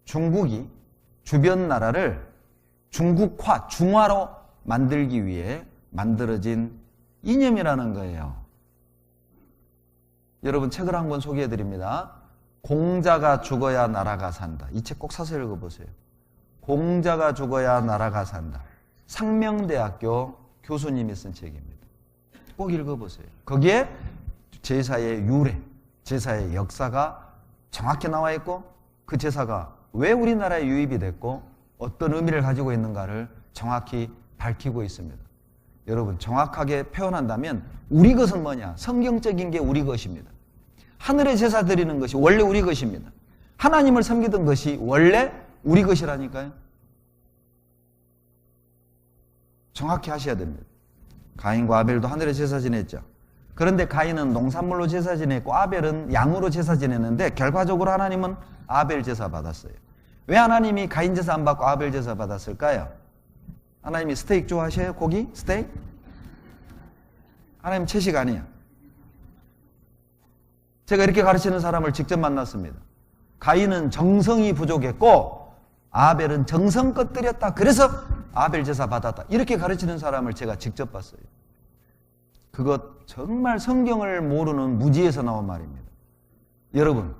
중국이 주변 나라를 중국화, 중화로 만들기 위해 만들어진 이념이라는 거예요. 여러분 책을 한 권 소개해 드립니다. 공자가 죽어야 나라가 산다. 이 책 꼭 사서 읽어보세요. 공자가 죽어야 나라가 산다. 상명대학교 교수님이 쓴 책입니다. 꼭 읽어보세요. 거기에 제사의 유래, 제사의 역사가 정확히 나와 있고 그 제사가 왜 우리나라에 유입이 됐고 어떤 의미를 가지고 있는가를 정확히 밝히고 있습니다. 여러분 정확하게 표현한다면 우리 것은 뭐냐? 성경적인 게 우리 것입니다. 하늘에 제사 드리는 것이 원래 우리 것입니다. 하나님을 섬기던 것이 원래 우리 것이라니까요. 정확히 하셔야 됩니다. 가인과 아벨도 하늘에 제사 지냈죠. 그런데 가인은 농산물로 제사 지냈고 아벨은 양으로 제사 지냈는데 결과적으로 하나님은 아벨 제사 받았어요. 왜 하나님이 가인 제사 안 받고 아벨 제사 받았을까요? 하나님이 스테이크 좋아하셔요? 고기? 스테이크? 하나님 채식 아니에요. 제가 이렇게 가르치는 사람을 직접 만났습니다. 가인은 정성이 부족했고 아벨은 정성껏 드렸다. 그래서 아벨 제사 받았다. 이렇게 가르치는 사람을 제가 직접 봤어요. 그것 정말 성경을 모르는 무지에서 나온 말입니다. 여러분,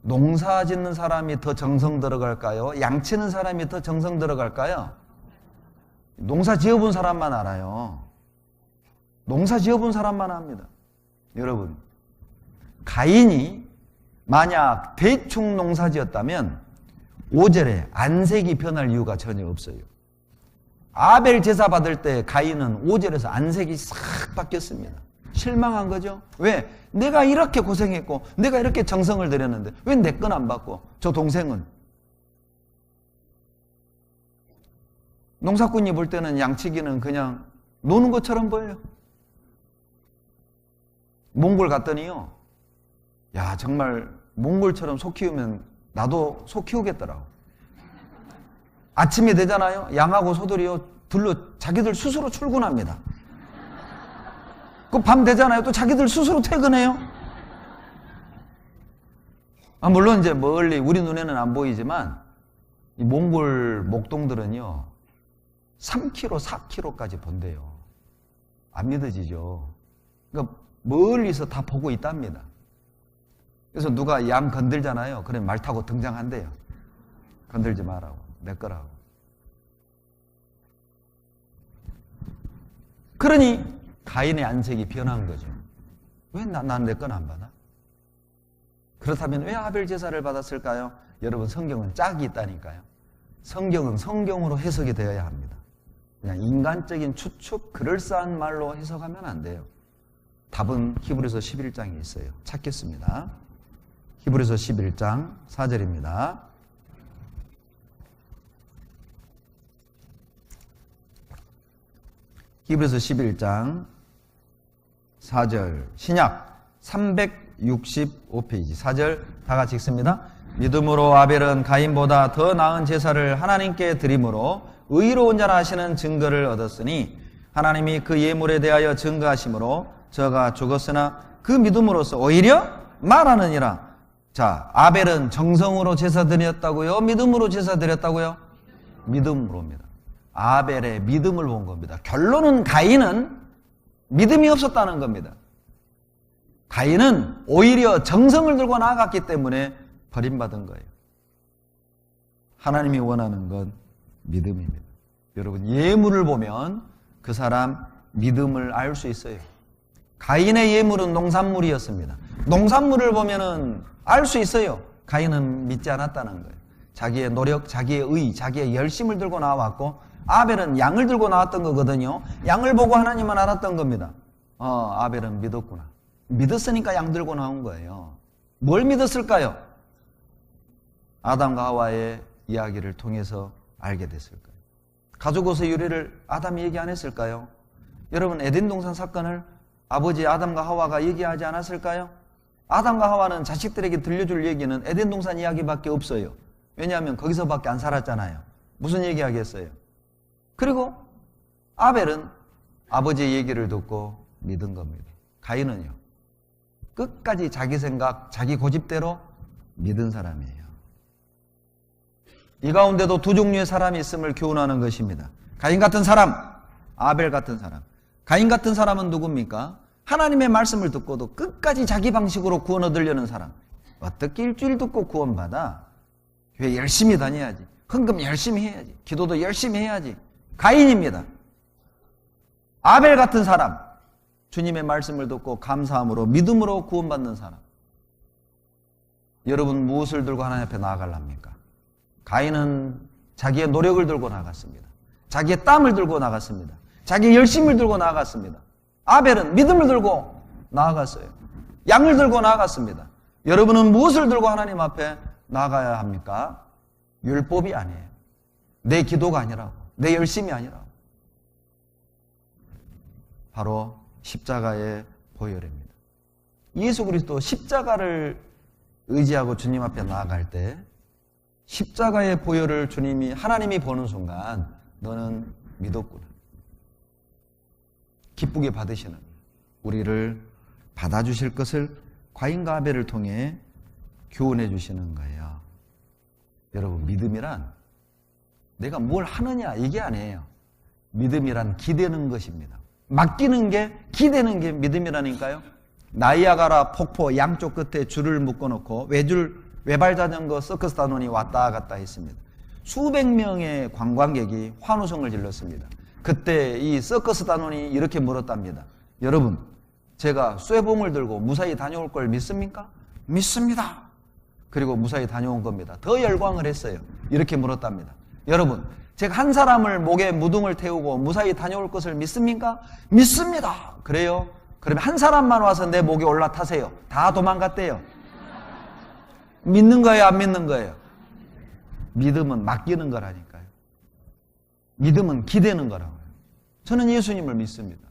농사 짓는 사람이 더 정성 들어갈까요? 양치는 사람이 더 정성 들어갈까요? 농사 지어본 사람만 알아요. 농사 지어본 사람만 압니다. 여러분, 가인이 만약 대충 농사 지었다면 5절에 안색이 변할 이유가 전혀 없어요. 아벨 제사 받을 때 가인은 5절에서 안색이 싹 바뀌었습니다. 실망한 거죠. 왜? 내가 이렇게 고생했고 내가 이렇게 정성을 들였는데 왜 내 건 안 받고 저 동생은? 농사꾼이 볼 때는 양치기는 그냥 노는 것처럼 보여요. 몽골 갔더니요, 야 정말 몽골처럼 소 키우면 나도 소 키우겠더라고. 아침이 되잖아요. 양하고 소들이요 들로 자기들 스스로 출근합니다. 그 밤 되잖아요. 또 자기들 스스로 퇴근해요. 물론 이제 멀리 우리 눈에는 안 보이지만 이 몽골 목동들은요 3km, 4km까지 본대요. 안 믿어지죠. 그러니까 멀리서 다 보고 있답니다. 그래서 누가 양 건들잖아요. 그러면 말 타고 등장한대요. 건들지 말라고. 내 거라고. 그러니 가인의 안색이 변한 거죠. 왜 난 내 건 안 받아? 그렇다면 왜 아벨 제사를 받았을까요? 여러분, 성경은 짝이 있다니까요. 성경은 성경으로 해석이 되어야 합니다. 그냥 인간적인 추측, 그럴싸한 말로 해석하면 안 돼요. 답은 히브리서 11장에 있어요. 찾겠습니다. 히브리서 11장 4절입니다. 히브리서 11장 4절 신약 365페이지 4절 다 같이 읽습니다. 믿음으로 아벨은 가인보다 더 나은 제사를 하나님께 드림으로 의로운 자라 하시는 증거를 얻었으니 하나님이 그 예물에 대하여 증거하심으로 저가 죽었으나 그 믿음으로써 오히려 말하느니라. 자, 아벨은 정성으로 제사 드렸다고요? 믿음으로 제사 드렸다고요? 믿음으로입니다. 아벨의 믿음을 본 겁니다. 결론은 가인은 믿음이 없었다는 겁니다. 가인은 오히려 정성을 들고 나아갔기 때문에 버림받은 거예요. 하나님이 원하는 건 믿음입니다. 여러분, 예물을 보면 그 사람 믿음을 알 수 있어요. 가인의 예물은 농산물이었습니다. 농산물을 보면은 알 수 있어요. 가인은 믿지 않았다는 거예요. 자기의 노력, 자기의 의, 자기의 열심을 들고 나왔고, 아벨은 양을 들고 나왔던 거거든요. 양을 보고 하나님은 알았던 겁니다. 아벨은 믿었구나. 믿었으니까 양 들고 나온 거예요. 뭘 믿었을까요? 아담과 하와의 이야기를 통해서 알게 됐을까요? 가족옷의 유래를 아담이 얘기 안 했을까요? 여러분, 에덴 동산 사건을 아버지 아담과 하와가 얘기하지 않았을까요? 아담과 하와는 자식들에게 들려줄 얘기는 에덴 동산 이야기밖에 없어요. 왜냐하면 거기서밖에 안 살았잖아요. 무슨 얘기 하겠어요? 그리고 아벨은 아버지의 얘기를 듣고 믿은 겁니다. 가인은요, 끝까지 자기 생각, 자기 고집대로 믿은 사람이에요. 이 가운데도 두 종류의 사람이 있음을 교훈하는 것입니다. 가인 같은 사람, 아벨 같은 사람. 가인 같은 사람은 누굽니까? 하나님의 말씀을 듣고도 끝까지 자기 방식으로 구원 얻으려는 사람. 어떻게 일주일 듣고 구원받아? 교회 열심히 다녀야지. 헌금 열심히 해야지. 기도도 열심히 해야지. 가인입니다. 아벨 같은 사람, 주님의 말씀을 듣고 감사함으로 믿음으로 구원받는 사람. 여러분, 무엇을 들고 하나님 앞에 나아갈랍니까? 가인은 자기의 노력을 들고 나갔습니다. 자기의 땀을 들고 나갔습니다. 자기의 열심을 들고 나갔습니다. 아벨은 믿음을 들고 나아갔어요. 양을 들고 나아갔습니다. 여러분은 무엇을 들고 하나님 앞에 나가야 합니까? 율법이 아니에요. 내 기도가 아니라고, 내 열심이 아니라고. 바로 십자가의 보혈입니다. 예수 그리스도 십자가를 의지하고 주님 앞에 나아갈 때 십자가의 보혈을 주님이, 하나님이 보는 순간 너는 믿었구나. 기쁘게 받으시는, 우리를 받아주실 것을 가인과 아벨을 통해 교훈해 주시는 거예요. 여러분, 믿음이란 내가 뭘 하느냐 이게 아니에요. 믿음이란 기대는 것입니다. 맡기는 게, 기대는 게 믿음이라니까요. 나이아가라 폭포 양쪽 끝에 줄을 묶어놓고 외발자전거 서커스 단원이 왔다 갔다 했습니다. 수백 명의 관광객이 환호성을 질렀습니다. 그때 이 서커스 단원이 이렇게 물었답니다. 여러분, 제가 쇠봉을 들고 무사히 다녀올 걸 믿습니까? 믿습니다. 그리고 무사히 다녀온 겁니다. 더 열광을 했어요. 이렇게 물었답니다. 여러분, 제가 한 사람을 목에 무등을 태우고 무사히 다녀올 것을 믿습니까? 믿습니다. 그래요? 그러면 한 사람만 와서 내 목에 올라타세요. 다 도망갔대요. 믿는 거예요, 안 믿는 거예요? 믿음은 맡기는 거라니까요. 믿음은 기대는 거라고요. 저는 예수님을 믿습니다.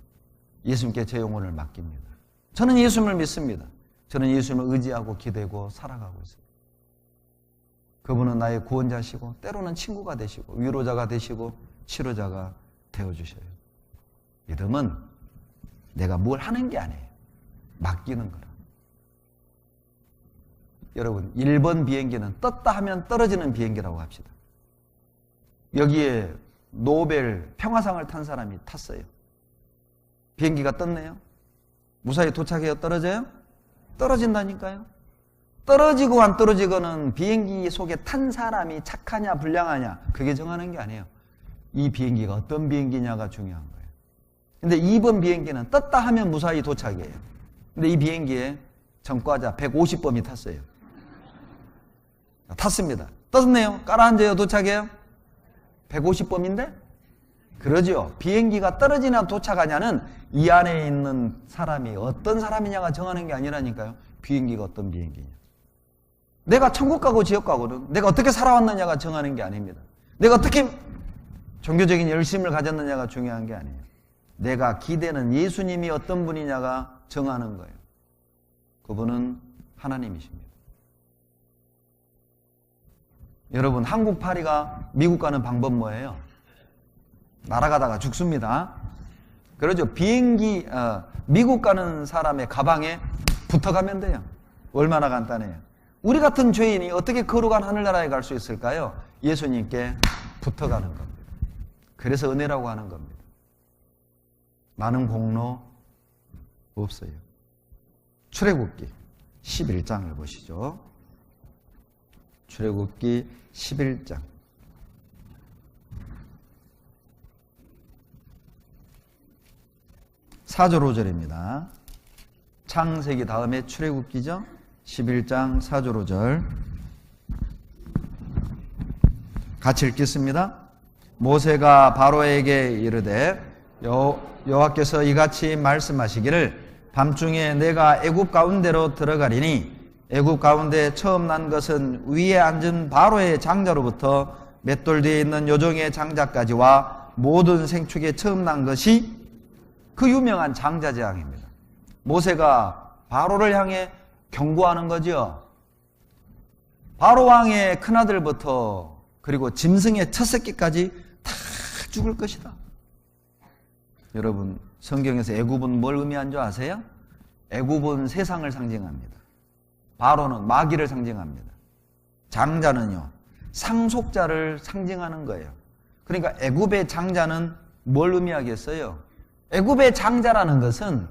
예수님께 제 영혼을 맡깁니다. 저는 예수님을 믿습니다. 저는 예수님을 의지하고 기대고 살아가고 있습니다. 그분은 나의 구원자시고 때로는 친구가 되시고 위로자가 되시고 치료자가 되어주셔요. 믿음은 내가 뭘 하는 게 아니에요. 맡기는 거라. 여러분, 1번 비행기는 떴다 하면 떨어지는 비행기라고 합시다. 여기에 노벨 평화상을 탄 사람이 탔어요. 비행기가 떴네요. 무사히 도착해요? 떨어져요? 떨어진다니까요. 떨어지고 안 떨어지고는 비행기 속에 탄 사람이 착하냐 불량하냐 그게 정하는 게 아니에요. 이 비행기가 어떤 비행기냐가 중요한 거예요. 근데 이번 비행기는 떴다 하면 무사히 도착이에요. 근데 이 비행기에 전과자 150범이 탔어요. 탔습니다. 떴네요. 깔아앉아요? 도착해요? 150범인데? 그러죠. 비행기가 떨어지냐 도착하냐는 이 안에 있는 사람이 어떤 사람이냐가 정하는 게 아니라니까요. 비행기가 어떤 비행기냐. 내가 천국 가고 지옥 가고는 내가 어떻게 살아왔느냐가 정하는 게 아닙니다. 내가 어떻게 종교적인 열심을 가졌느냐가 중요한 게 아니에요. 내가 기대는 예수님이 어떤 분이냐가 정하는 거예요. 그분은 하나님이십니다. 여러분, 한국파리가 미국 가는 방법 뭐예요? 날아가다가 죽습니다. 그러죠. 비행기 미국 가는 사람의 가방에 붙어가면 돼요. 얼마나 간단해요. 우리 같은 죄인이 어떻게 거룩한 하늘나라에 갈 수 있을까요? 예수님께 붙어가는 겁니다. 그래서 은혜라고 하는 겁니다. 많은 공로 없어요. 출애굽기 11장을 보시죠. 출애굽기 11장. (4절 5절입니다) 창세기 다음에 출애굽기죠. 11장 4절 5절 같이 읽겠습니다. 모세가 바로에게 이르되 여호와께서 이같이 말씀하시기를 밤중에 내가 애굽 가운데로 들어가리니 애굽 가운데 처음 난 것은 위에 앉은 바로의 장자로부터 맷돌 뒤에 있는 요종의 장자까지와 모든 생축에 처음 난 것이 그 유명한 장자재앙입니다. 모세가 바로를 향해 경고하는 거죠. 바로 왕의 큰아들부터 그리고 짐승의 첫 새끼까지 다 죽을 것이다. 여러분, 성경에서 애굽은 뭘 의미한 줄 아세요? 애굽은 세상을 상징합니다. 바로는 마귀를 상징합니다. 장자는요, 상속자를 상징하는 거예요. 그러니까 애굽의 장자는 뭘 의미하겠어요? 애굽의 장자라는 것은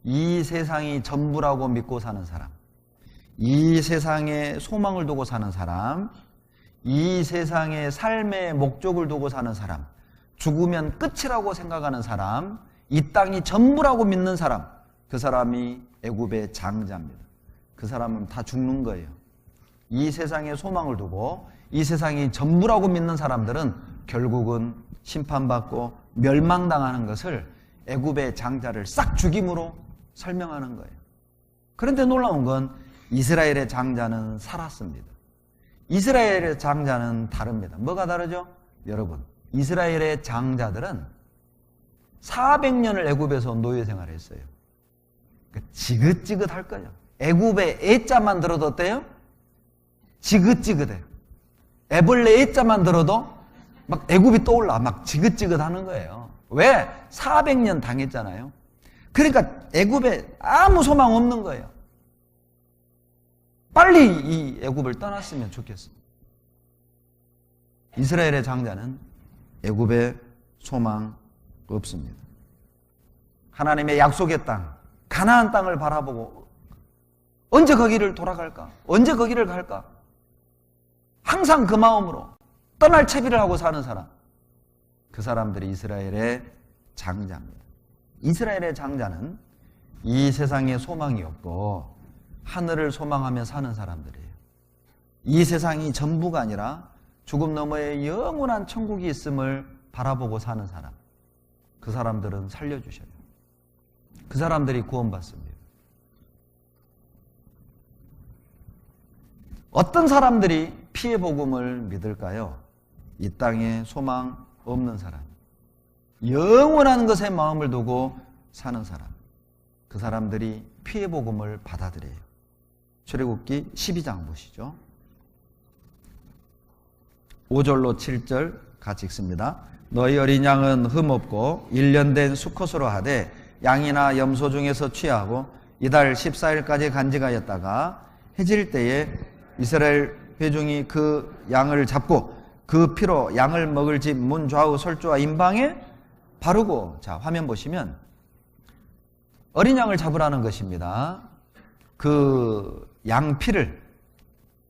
이 세상이 전부라고 믿고 사는 사람, 이 세상에 소망을 두고 사는 사람, 이 세상의 삶의 목적을 두고 사는 사람, 죽으면 끝이라고 생각하는 사람, 이 땅이 전부라고 믿는 사람, 그 사람이 애굽의 장자입니다. 그 사람은 다 죽는 거예요. 이 세상에 소망을 두고 이 세상이 전부라고 믿는 사람들은 결국은 심판받고 멸망당하는 것을 애굽의 장자를 싹 죽임으로 설명하는 거예요. 그런데 놀라운 건 이스라엘의 장자는 살았습니다. 이스라엘의 장자는 다릅니다. 뭐가 다르죠? 여러분, 이스라엘의 장자들은 400년을 애굽에서 노예 생활을 했어요. 지긋지긋할 거예요. 애굽의 애자만 들어도 어때요? 지긋지긋해요. 애벌레 애자만 들어도 막 애굽이 떠올라. 막 지긋지긋하는 거예요. 왜? 400년 당했잖아요. 그러니까 애굽에 아무 소망 없는 거예요. 빨리 이 애굽을 떠났으면 좋겠습니다. 이스라엘의 장자는 애굽에 소망 없습니다. 하나님의 약속의 땅, 가나안 땅을 바라보고 언제 거기를 돌아갈까? 언제 거기를 갈까? 항상 그 마음으로 떠날 채비를 하고 사는 사람, 그 사람들이 이스라엘의 장자입니다. 이스라엘의 장자는 이 세상에 소망이 없고 하늘을 소망하며 사는 사람들이에요. 이 세상이 전부가 아니라 죽음 너머에 영원한 천국이 있음을 바라보고 사는 사람, 그 사람들은 살려주셔요. 그 사람들이 구원받습니다. 어떤 사람들이 피해 복음을 믿을까요? 이 땅에 소망 없는 사람, 영원한 것에 마음을 두고 사는 사람, 그 사람들이 피해 복음을 받아들여요. 출애굽기 12장 보시죠. 5절로 7절 같이 읽습니다. 너희 어린 양은 흠없고 1년 된 수컷으로 하되 양이나 염소 중에서 취하고 이달 14일까지 간직하였다가 해질 때에 이스라엘 회중이 그 양을 잡고 그 피로 양을 먹을 집 문 좌우 설주와 임방에 바르고, 자 화면 보시면 어린 양을 잡으라는 것입니다. 그 양피를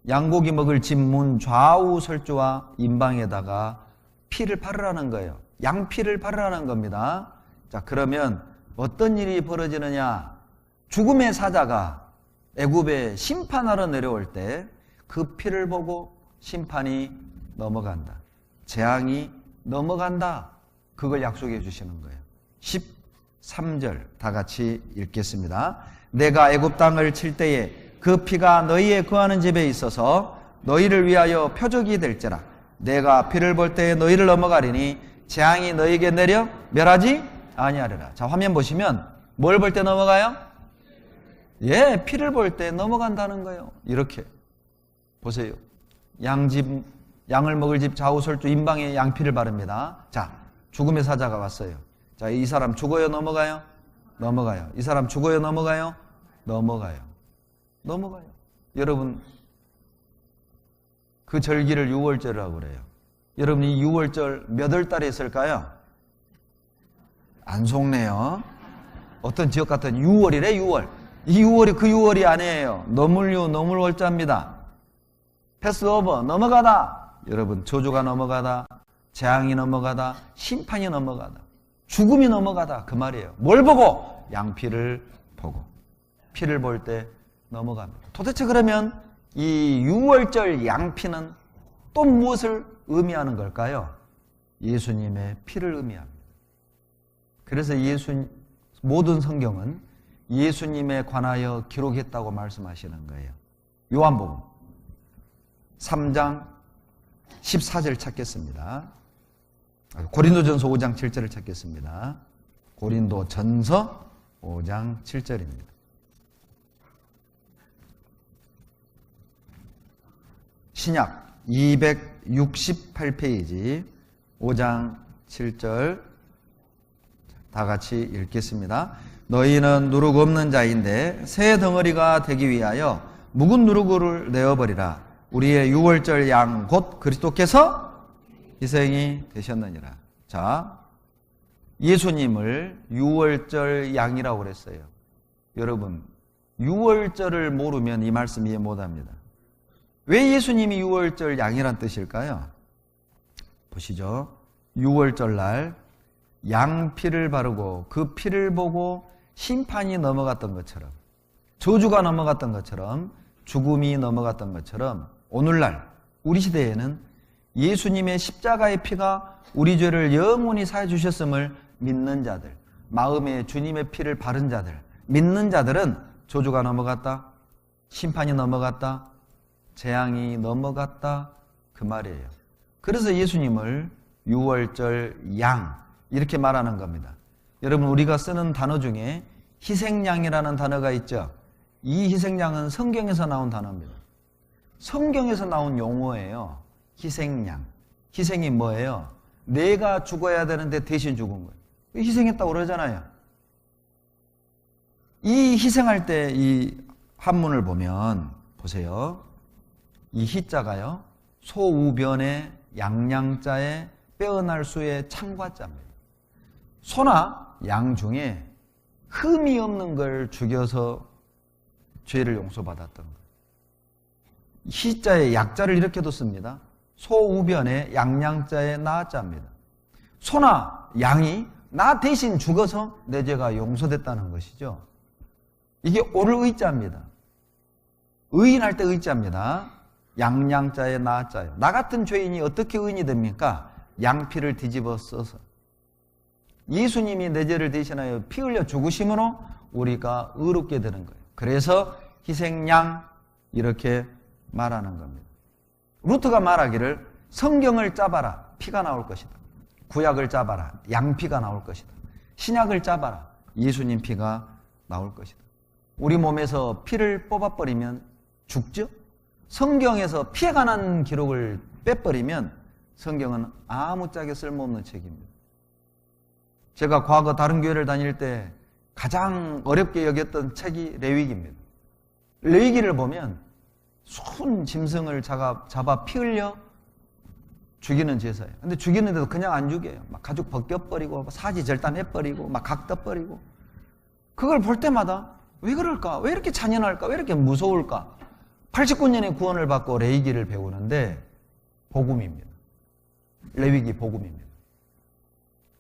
양고기 먹을 집 문 좌우 설주와 임방에다가 피를 바르라는 거예요. 양피를 바르라는 겁니다. 자, 그러면 어떤 일이 벌어지느냐? 죽음의 사자가 애굽에 심판하러 내려올 때 그 피를 보고 심판이 넘어간다. 재앙이 넘어간다. 그걸 약속해 주시는 거예요. 13절 다 같이 읽겠습니다. 내가 애굽 땅을 칠 때에 그 피가 너희의 거하는 집에 있어서 너희를 위하여 표적이 될지라. 내가 피를 볼 때에 너희를 넘어가리니 재앙이 너희에게 내려 멸하지 아니하리라. 자, 화면 보시면 뭘 볼 때 넘어가요? 예, 피를 볼 때 넘어간다는 거예요. 이렇게 보세요. 양을 먹을 집 좌우 설주 임방에 양피를 바릅니다. 자, 죽음의 사자가 왔어요. 자, 이 사람 죽어요, 넘어가요? 넘어가요. 이 사람 죽어요, 넘어가요? 넘어가요. 넘어가요. 여러분, 그 절기를 유월절이라고 그래요. 여러분, 이 유월절 몇 월 달에 있을까요? 안 속네요. 어떤 지역 같은 6월이래, 6월. 이 6월이 그 6월이 아니에요. 너물 월자입니다. 패스오버, 넘어가다. 여러분, 저주가 넘어가다, 재앙이 넘어가다, 심판이 넘어가다, 죽음이 넘어가다. 그 말이에요. 뭘 보고? 양피를 보고. 피를 볼 때 넘어갑니다. 도대체 그러면 이 6월절 양피는 또 무엇을 의미하는 걸까요? 예수님의 피를 의미합니다. 그래서 모든 성경은 예수님에 관하여 기록했다고 말씀하시는 거예요. 요한복음 3장 14절 찾겠습니다. 고린도전서 5장 7절을 찾겠습니다. 고린도전서 5장 7절입니다. 신약 268페이지 5장 7절 다 같이 읽겠습니다. 너희는 누룩 없는 자인데 새 덩어리가 되기 위하여 묵은 누룩을 내어버리라. 우리의 유월절 양 곧 그리스도께서 희생이 되셨느니라. 자, 예수님을 유월절 양이라고 그랬어요. 여러분, 유월절을 모르면 이 말씀 이해 못합니다. 왜 예수님이 유월절 양이란 뜻일까요? 보시죠. 유월절 날 양피를 바르고 그 피를 보고 심판이 넘어갔던 것처럼, 저주가 넘어갔던 것처럼, 죽음이 넘어갔던 것처럼 오늘날 우리 시대에는 예수님의 십자가의 피가 우리 죄를 영원히 사해 주셨음을 믿는 자들, 마음에 주님의 피를 바른 자들, 믿는 자들은 저주가 넘어갔다, 심판이 넘어갔다, 재앙이 넘어갔다, 그 말이에요. 그래서 예수님을 유월절 양 이렇게 말하는 겁니다. 여러분, 우리가 쓰는 단어 중에 희생양이라는 단어가 있죠. 이 희생양은 성경에서 나온 단어입니다. 성경에서 나온 용어예요. 희생양. 희생이 뭐예요? 내가 죽어야 되는데 대신 죽은 거예요. 희생했다고 그러잖아요. 이 희생할 때 이 한문을 보면 보세요. 이 희자가요, 소우변의 양양자의 빼어날 수의 창과자입니다. 소나 양 중에 흠이 없는 걸 죽여서 죄를 용서받았던 거예요. 희자의 약자를 이렇게도 씁니다. 소우변의 양양자의 나자입니다. 소나 양이 나 대신 죽어서 내 죄가 용서됐다는 것이죠. 이게 오를 의자입니다. 의인할 때 의자입니다. 양양자의 나자예요. 나 같은 죄인이 어떻게 의인이 됩니까? 양피를 뒤집어 써서. 예수님이 내 죄를 대신하여 피 흘려 죽으심으로 우리가 의롭게 되는 거예요. 그래서 희생양 이렇게 말하는 겁니다. 루트가 말하기를 성경을 짜봐라, 피가 나올 것이다. 구약을 짜봐라, 양피가 나올 것이다. 신약을 짜봐라, 예수님 피가 나올 것이다. 우리 몸에서 피를 뽑아버리면 죽죠? 성경에서 피에 관한 기록을 빼버리면 성경은 아무짝에 쓸모없는 책입니다. 제가 과거 다른 교회를 다닐 때 가장 어렵게 여겼던 책이 레위기입니다. 레위기를 보면 순 짐승을 잡아 피 흘려 죽이는 제사예요. 근데 죽이는데도 그냥 안 죽여요. 막 가죽 벗겨버리고 사지 절단해버리고 막 각 떠버리고 그걸 볼 때마다 왜 그럴까? 왜 이렇게 잔인할까? 왜 이렇게 무서울까? 89년에 구원을 받고 레위기를 배우는데 복음입니다. 레위기 복음입니다.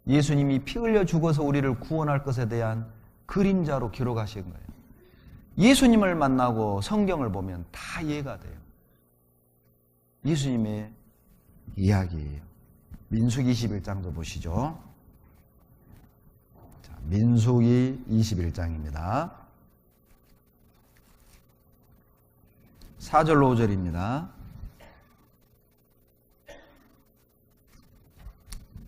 예수님이 피 흘려 죽어서 우리를 구원할 것에 대한 그림자로 기록하신 거예요. 예수님을 만나고 성경을 보면 다 이해가 돼요. 예수님의 이야기예요. 민수기 21장도 보시죠. 자, 민수기 21장입니다. 4절로 5절입니다.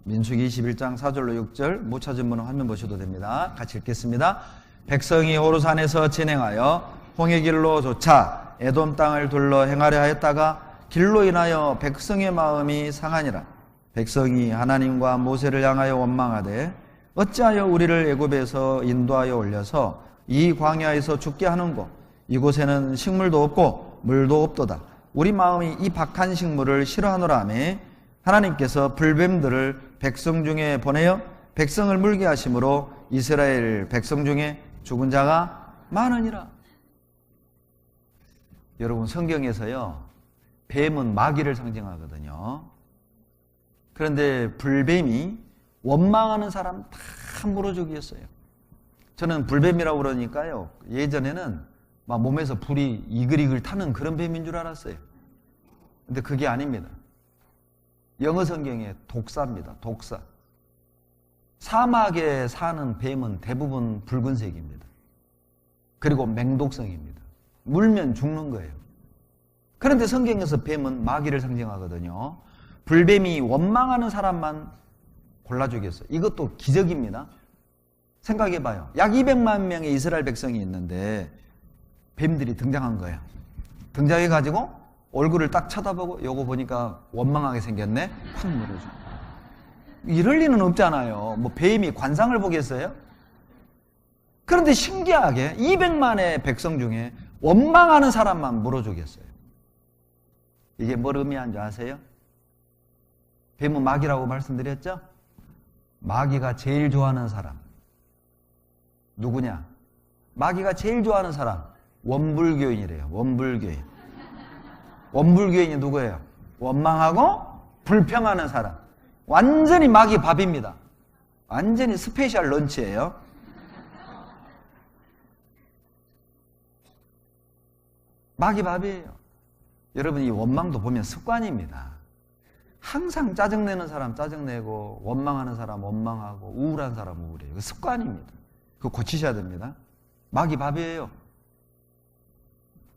민수기 21장 4절로 6절 못 찾은 분은 화면 보셔도 됩니다. 같이 읽겠습니다. 백성이 호르산에서 진행하여 홍해 길로 조차 에돔 땅을 둘러 행하려 하였다가 길로 인하여 백성의 마음이 상하니라. 백성이 하나님과 모세를 향하여 원망하되 어찌하여 우리를 애굽에서 인도하여 올려서 이 광야에서 죽게 하는고 이곳에는 식물도 없고 물도 없도다. 우리 마음이 이 박한 식물을 싫어하노라 하매 하나님께서 불뱀들을 백성 중에 보내어 백성을 물게 하심으로 이스라엘 백성 중에 죽은 자가 많으니라. 여러분, 성경에서요, 뱀은 마귀를 상징하거든요. 그런데 불뱀이 원망하는 사람 다 물어주기였어요. 저는 불뱀이라고 그러니까요, 예전에는 막 몸에서 불이 이글이글 타는 그런 뱀인 줄 알았어요. 근데 그게 아닙니다. 영어 성경에 독사입니다. 독사. 사막에 사는 뱀은 대부분 붉은색입니다. 그리고 맹독성입니다. 물면 죽는 거예요. 그런데 성경에서 뱀은 마귀를 상징하거든요. 불뱀이 원망하는 사람만 골라주겠어요. 이것도 기적입니다. 생각해봐요. 약 200만 명의 이스라엘 백성이 있는데 뱀들이 등장한 거예요. 등장해가지고 얼굴을 딱 쳐다보고 요거 보니까 원망하게 생겼네? 확 물어줘. 이럴 리는 없잖아요. 뭐 뱀이 관상을 보겠어요? 그런데 신기하게 200만의 백성 중에 원망하는 사람만 물어주겠어요. 이게 뭘 의미하는 줄 아세요? 뱀은 마귀라고 말씀드렸죠? 마귀가 제일 좋아하는 사람 누구냐? 마귀가 제일 좋아하는 사람 원불교인이래요. 원불교인. 원불교인이 누구예요? 원망하고 불평하는 사람. 완전히 마귀 밥입니다. 완전히 스페셜 런치예요. 마귀 밥이에요. 여러분, 이 원망도 보면 습관입니다. 항상 짜증내는 사람 짜증내고 원망하는 사람 원망하고 우울한 사람 우울해요. 그 습관입니다. 그거 고치셔야 됩니다. 마귀 밥이에요.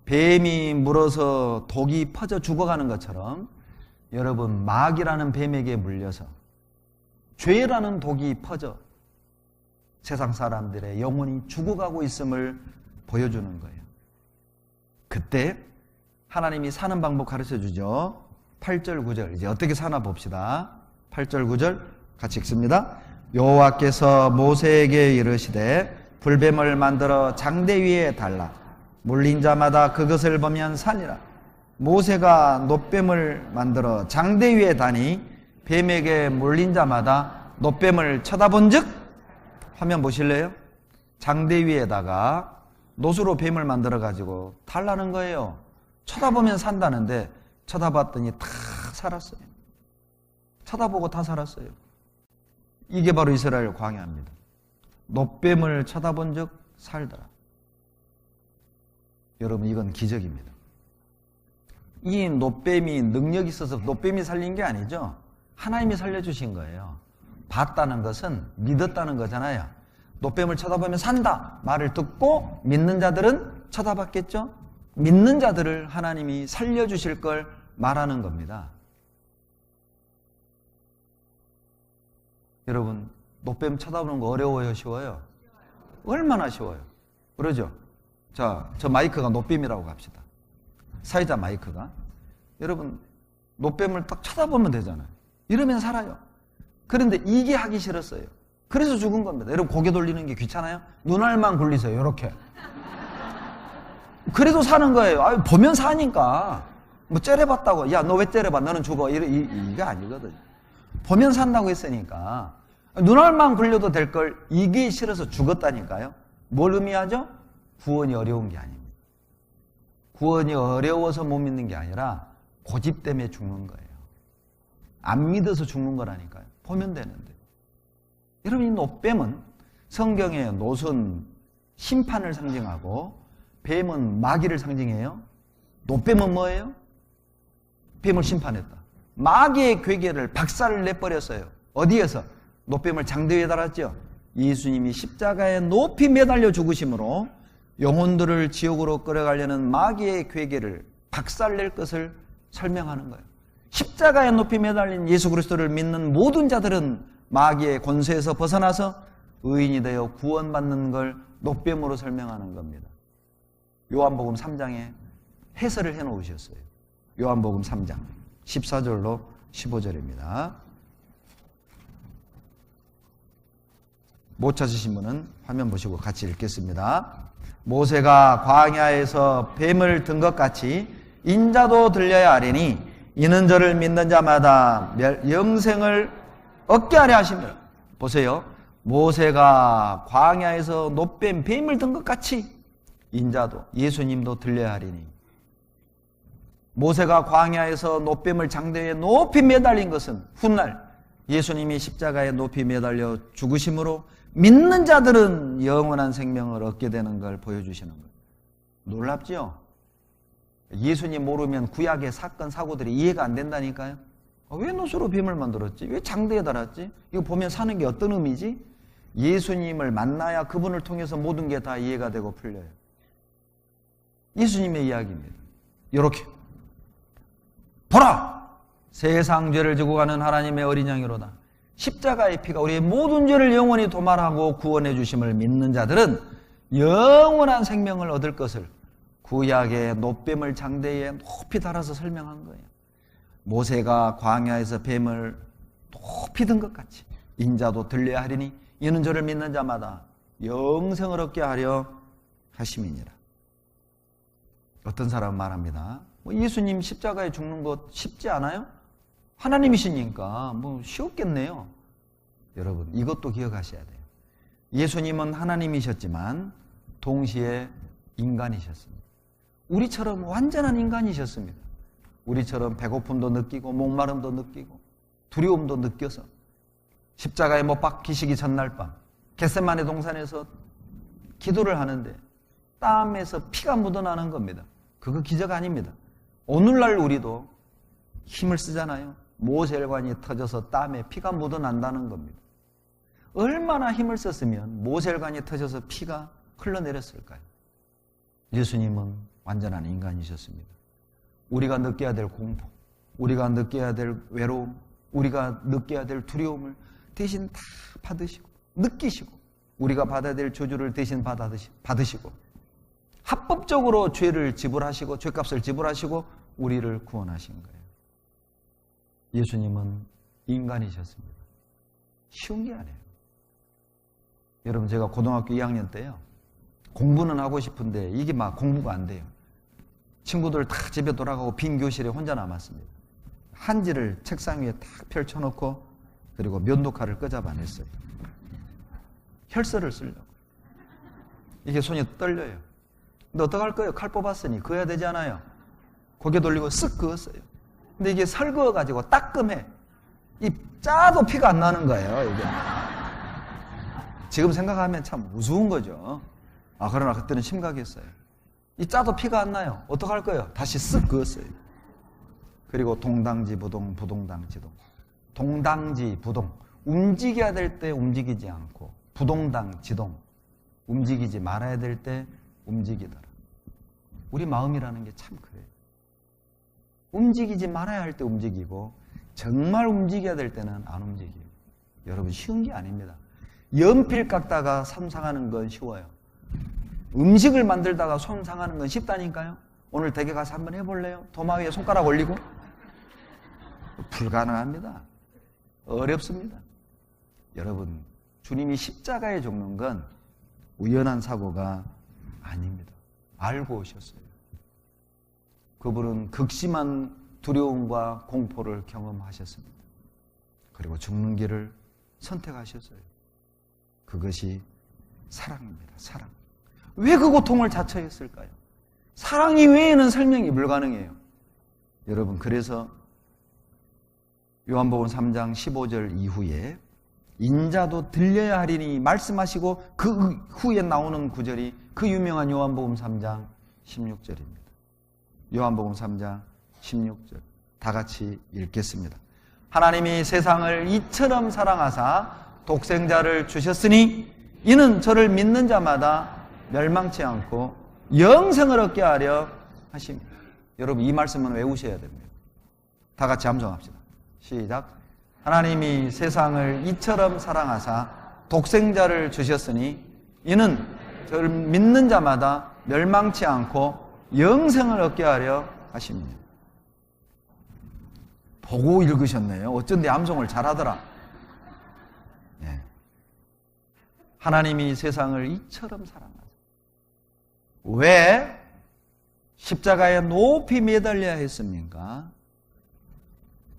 뱀이 물어서 독이 퍼져 죽어가는 것처럼 여러분, 마귀라는 뱀에게 물려서 죄라는 독이 퍼져 세상 사람들의 영혼이 죽어가고 있음을 보여주는 거예요. 그때 하나님이 사는 방법 가르쳐 주죠. 8절 9절 이제 어떻게 사나 봅시다. 8절 9절 같이 읽습니다. 여호와께서 모세에게 이르시되 불뱀을 만들어 장대 위에 달라 물린 자마다 그것을 보면 사니라. 모세가 놋뱀을 만들어 장대 위에 다니 뱀에게 물린 자마다 놋뱀을 쳐다본 즉, 화면 보실래요? 장대 위에다가 놋으로 뱀을 만들어 가지고 달라는 거예요. 쳐다보면 산다는데 쳐다봤더니 다 살았어요. 쳐다보고 다 살았어요. 이게 바로 이스라엘 광야입니다. 놋뱀을 쳐다본 즉 살더라. 여러분, 이건 기적입니다. 이 놋뱀이 능력이 있어서 놋뱀이 살린 게 아니죠. 하나님이 살려주신 거예요. 봤다는 것은 믿었다는 거잖아요. 놋뱀을 쳐다보면 산다 말을 듣고 믿는 자들은 쳐다봤겠죠. 믿는 자들을 하나님이 살려주실 걸 말하는 겁니다. 여러분, 놋뱀 쳐다보는 거 어려워요? 쉬워요? 얼마나 쉬워요? 그러죠? 자, 저 마이크가 놋뱀이라고 합시다. 사회자 마이크가. 여러분, 놋뱀을 딱 쳐다보면 되잖아요. 이러면 살아요. 그런데 이게 하기 싫었어요. 그래서 죽은 겁니다. 여러분, 고개 돌리는 게 귀찮아요? 눈알만 굴리세요. 이렇게. 그래도 사는 거예요. 아유, 보면 사니까. 뭐 째려봤다고. 야, 너 왜 째려봐? 너는 죽어. 이게 아니거든. 보면 산다고 했으니까. 눈알만 굴려도 될 걸 이게 싫어서 죽었다니까요. 뭘 의미하죠? 구원이 어려운 게 아닙니다. 구원이 어려워서 못 믿는 게 아니라 고집 때문에 죽는 거예요. 안 믿어서 죽는 거라니까요. 보면 되는데. 여러분, 이 노뱀은 성경의 노선 심판을 상징하고 뱀은 마귀를 상징해요. 노뱀은 뭐예요? 뱀을 심판했다. 마귀의 괴계를 박살을 내버렸어요. 어디에서? 노뱀을 장대 위에 달았죠. 예수님이 십자가에 높이 매달려 죽으심으로 영혼들을 지옥으로 끌어가려는 마귀의 괴계를 박살낼 것을 설명하는 거예요. 십자가에 높이 매달린 예수 그리스도를 믿는 모든 자들은 마귀의 권세에서 벗어나서 의인이 되어 구원받는 걸 노뱀으로 설명하는 겁니다. 요한복음 3장에 해설을 해놓으셨어요. 요한복음 3장 14절로 15절입니다. 못 찾으신 분은 화면 보시고 같이 읽겠습니다. 모세가 광야에서 뱀을 든 것 같이 인자도 들려야 하리니 이는 저를 믿는 자마다 영생을 얻게 하려 하십니다. 보세요. 모세가 광야에서 노뱀 뱀을 든 것 같이 인자도 예수님도 들려야 하리니, 모세가 광야에서 노뱀을 장대에 높이 매달린 것은 훗날 예수님이 십자가에 높이 매달려 죽으심으로 믿는 자들은 영원한 생명을 얻게 되는 걸 보여주시는 거예요. 놀랍죠? 예수님 모르면 구약의 사건 사고들이 이해가 안 된다니까요. 왜 노수로 뱀을 만들었지? 왜 장대에 달았지? 이거 보면 사는 게 어떤 의미지? 예수님을 만나야 그분을 통해서 모든 게 다 이해가 되고 풀려요. 예수님의 이야기입니다. 이렇게 보라! 세상 죄를 지고 가는 하나님의 어린 양이로다. 십자가의 피가 우리의 모든 죄를 영원히 도말하고 구원해 주심을 믿는 자들은 영원한 생명을 얻을 것을 구약의 노뱀을 장대에 높이 달아서 설명한 거예요. 모세가 광야에서 뱀을 높이 든 것 같이 인자도 들려야 하리니 이는 저를 믿는 자마다 영생을 얻게 하려 하심이니라. 어떤 사람은 말합니다. 예수님 십자가에 죽는 것 쉽지 않아요? 하나님이시니까 쉬웠겠네요. 여러분, 이것도 기억하셔야 돼요. 예수님은 하나님이셨지만 동시에 인간이셨습니다. 우리처럼 완전한 인간이셨습니다. 우리처럼 배고픔도 느끼고 목마름도 느끼고 두려움도 느껴서 십자가에 못 박히시기 전날 밤 겟세마네 동산에서 기도를 하는데 땀에서 피가 묻어나는 겁니다. 그거 기적 아닙니다. 오늘날 우리도 힘을 쓰잖아요. 모세혈관이 터져서 땀에 피가 묻어난다는 겁니다. 얼마나 힘을 썼으면 모세혈관이 터져서 피가 흘러내렸을까요? 예수님은 완전한 인간이셨습니다. 우리가 느껴야 될 공포, 우리가 느껴야 될 외로움, 우리가 느껴야 될 두려움을 대신 다 받으시고 느끼시고 우리가 받아야 될 저주를 대신 받으시고 합법적으로 죄를 지불하시고 죄값을 지불하시고 우리를 구원하신 거예요. 예수님은 인간이셨습니다. 쉬운 게 아니에요. 여러분, 제가 고등학교 2학년 때요, 공부는 하고 싶은데 이게 막 공부가 안 돼요. 친구들 다 집에 돌아가고 빈 교실에 혼자 남았습니다. 한지를 책상 위에 딱 펼쳐놓고 그리고 면도칼을 끄잡아냈어요. 혈서를 쓰려고. 이게 손이 떨려요. 근데 어떡할 거예요? 칼 뽑았으니 그어야 되지 않아요? 고개 돌리고 쓱 그었어요. 근데 이게 설그어가지고 따끔해. 이 짜도 피가 안 나는 거예요, 이게. 지금 생각하면 참 우스운 거죠. 그러나 그때는 심각했어요. 이 짜도 피가 안 나요. 어떡할 거예요? 다시 쓱 그었어요. 그리고 동당지 부동, 부동당지동. 동당지 부동. 움직여야 될 때 움직이지 않고 부동당지동. 움직이지 말아야 될 때 움직이더라. 우리 마음이라는 게 참 그래요. 움직이지 말아야 할 때 움직이고 정말 움직여야 될 때는 안 움직여요. 여러분, 쉬운 게 아닙니다. 연필 깎다가 손 상하는 건 쉬워요. 음식을 만들다가 손 상하는 건 쉽다니까요. 오늘 댁에 가서 한번 해볼래요? 도마 위에 손가락 올리고? 불가능합니다. 어렵습니다. 여러분, 주님이 십자가에 죽는 건 우연한 사고가 아닙니다. 알고 오셨어요. 그분은 극심한 두려움과 공포를 경험하셨습니다. 그리고 죽는 길을 선택하셨어요. 그것이 사랑입니다. 사랑. 왜 그 고통을 자처했을까요? 사랑이 외에는 설명이 불가능해요. 여러분, 그래서 요한복음 3장 15절 이후에 인자도 들려야 하리니 말씀하시고 그 후에 나오는 구절이 그 유명한 요한복음 3장 16절입니다. 요한복음 3장 16절 다 같이 읽겠습니다. 하나님이 세상을 이처럼 사랑하사 독생자를 주셨으니 이는 저를 믿는 자마다 멸망치 않고 영생을 얻게 하려 하십니다. 여러분, 이 말씀은 외우셔야 됩니다. 다 같이 함성합시다. 시작. 하나님이 세상을 이처럼 사랑하사 독생자를 주셨으니 이는 저를 믿는 자마다 멸망치 않고 영생을 얻게 하려 하십니다. 보고 읽으셨네요. 어쩐데 암송을 잘하더라. 네. 하나님이 세상을 이처럼 사랑하사. 왜 십자가에 높이 매달려야 했습니까?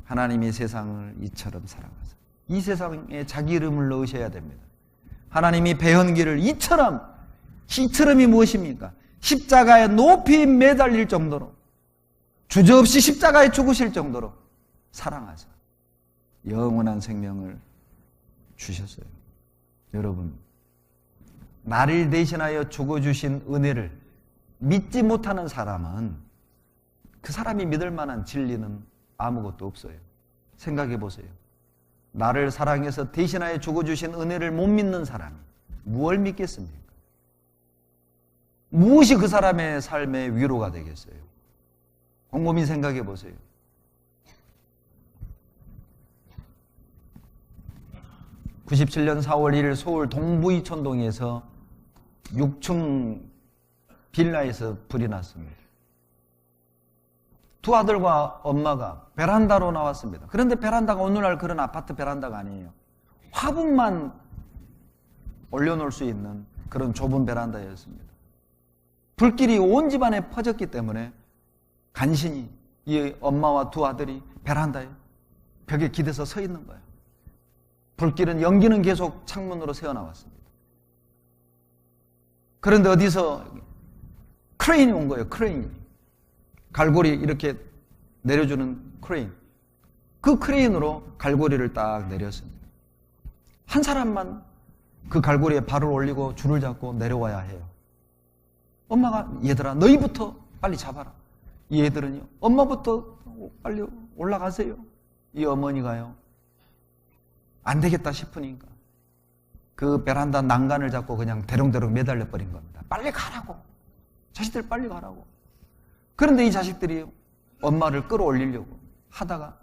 하나님이 세상을 이처럼 사랑하사. 이 세상에 자기 이름을 넣으셔야 됩니다. 하나님이 배헌기를 이처럼이 무엇입니까? 십자가에 높이 매달릴 정도로, 주저없이 십자가에 죽으실 정도로 사랑하사 영원한 생명을 주셨어요. 여러분, 나를 대신하여 죽어주신 은혜를 믿지 못하는 사람은 그 사람이 믿을 만한 진리는 아무것도 없어요. 생각해 보세요. 나를 사랑해서 대신하여 죽어주신 은혜를 못 믿는 사람이 무엇을 믿겠습니까? 무엇이 그 사람의 삶의 위로가 되겠어요? 곰곰이 생각해 보세요. (97년 4월 1일) 서울 동부이촌동에서 6층 빌라에서 불이 났습니다. 두 아들과 엄마가 베란다로 나왔습니다. 그런데 베란다가 오늘날 그런 아파트 베란다가 아니에요. 화분만 올려놓을 수 있는 그런 좁은 베란다였습니다. 불길이 온 집안에 퍼졌기 때문에 간신히 이 엄마와 두 아들이 베란다에 벽에 기대서 서 있는 거예요. 불길은 연기는 계속 창문으로 새어나왔습니다. 그런데 어디서 크레인이 온 거예요. 크레인이. 갈고리 이렇게 내려주는 크레인. 그 크레인으로 갈고리를 딱 내렸습니다. 한 사람만 그 갈고리에 발을 올리고 줄을 잡고 내려와야 해요. 엄마가 얘들아 너희부터 빨리 잡아라. 이 애들은요 엄마부터 빨리 올라가세요. 이 어머니가요 안 되겠다 싶으니까 그 베란다 난간을 잡고 그냥 대롱대롱 매달려 버린 겁니다. 빨리 가라고. 자식들 빨리 가라고. 그런데 이 자식들이 엄마를 끌어올리려고 하다가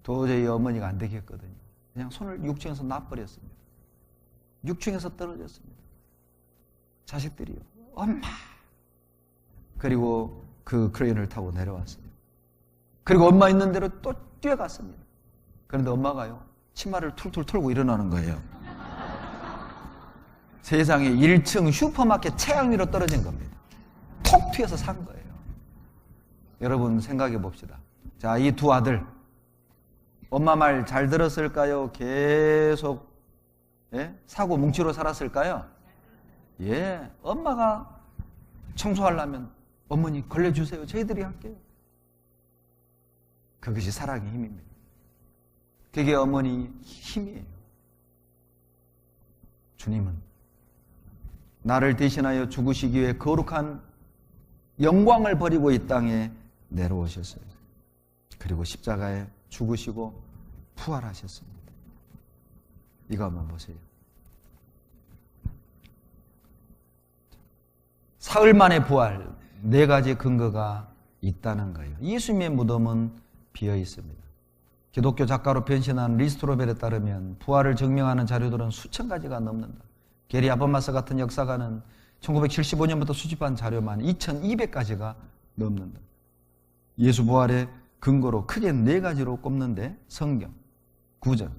도저히 어머니가 안 되겠거든요. 그냥 손을 6층에서 놔버렸습니다. 6층에서 떨어졌습니다. 자식들이요 엄마. 그리고 그 크레인을 타고 내려왔어요. 그리고 엄마 있는 대로 또 뛰어갔습니다. 그런데 엄마가요 치마를 툴툴 털고 일어나는 거예요. 세상에 1층 슈퍼마켓 최악 위로 떨어진 겁니다. 톡 튀어서 산 거예요. 여러분 생각해 봅시다. 자, 이 두 아들 엄마 말 잘 들었을까요? 계속 사고 뭉치로 살았을까요? 예, 엄마가 청소하려면 어머니 걸려주세요. 저희들이 할게요. 그것이 사랑의 힘입니다. 그게 어머니 힘이에요. 주님은 나를 대신하여 죽으시기 위해 거룩한 영광을 버리고 이 땅에 내려오셨어요. 그리고 십자가에 죽으시고 부활하셨습니다. 이거 한번 보세요. 사흘 만에 부활, 4가지 근거가 있다는 거예요. 예수님의 무덤은 비어 있습니다. 기독교 작가로 변신한 리스트로벨에 따르면 부활을 증명하는 자료들은 수천 가지가 넘는다. 게리 아버마스 같은 역사가는 1975년부터 수집한 자료만 2200가지가 넘는다. 예수 부활의 근거로 크게 4가지로 꼽는데 성경, 구전,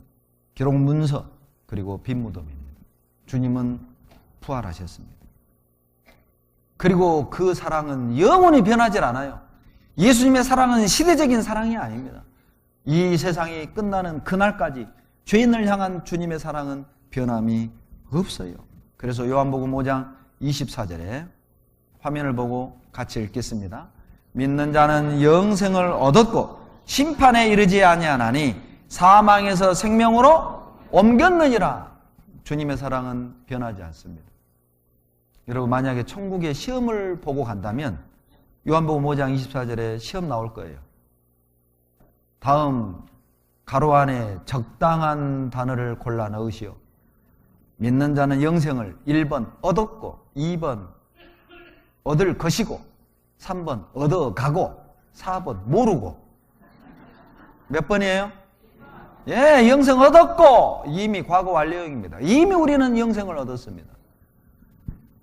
기록 문서, 그리고 빈 무덤입니다. 주님은 부활하셨습니다. 그리고 그 사랑은 영원히 변하지 않아요. 예수님의 사랑은 시대적인 사랑이 아닙니다. 이 세상이 끝나는 그날까지 죄인을 향한 주님의 사랑은 변함이 없어요. 그래서 요한복음 5장 24절에 화면을 보고 같이 읽겠습니다. 믿는 자는 영생을 얻었고 심판에 이르지 아니하나니 사망에서 생명으로 옮겼느니라. 주님의 사랑은 변하지 않습니다. 여러분, 만약에 천국에 시험을 보고 간다면 요한복음 5장 24절에 시험 나올 거예요. 다음 가로 안에 적당한 단어를 골라 넣으시오. 믿는 자는 영생을 1번 얻었고 2번 얻을 것이고 3번 얻어가고 4번 모르고. 몇 번이에요? 예, 영생 얻었고. 이미 과거 완료형입니다. 이미 우리는 영생을 얻었습니다.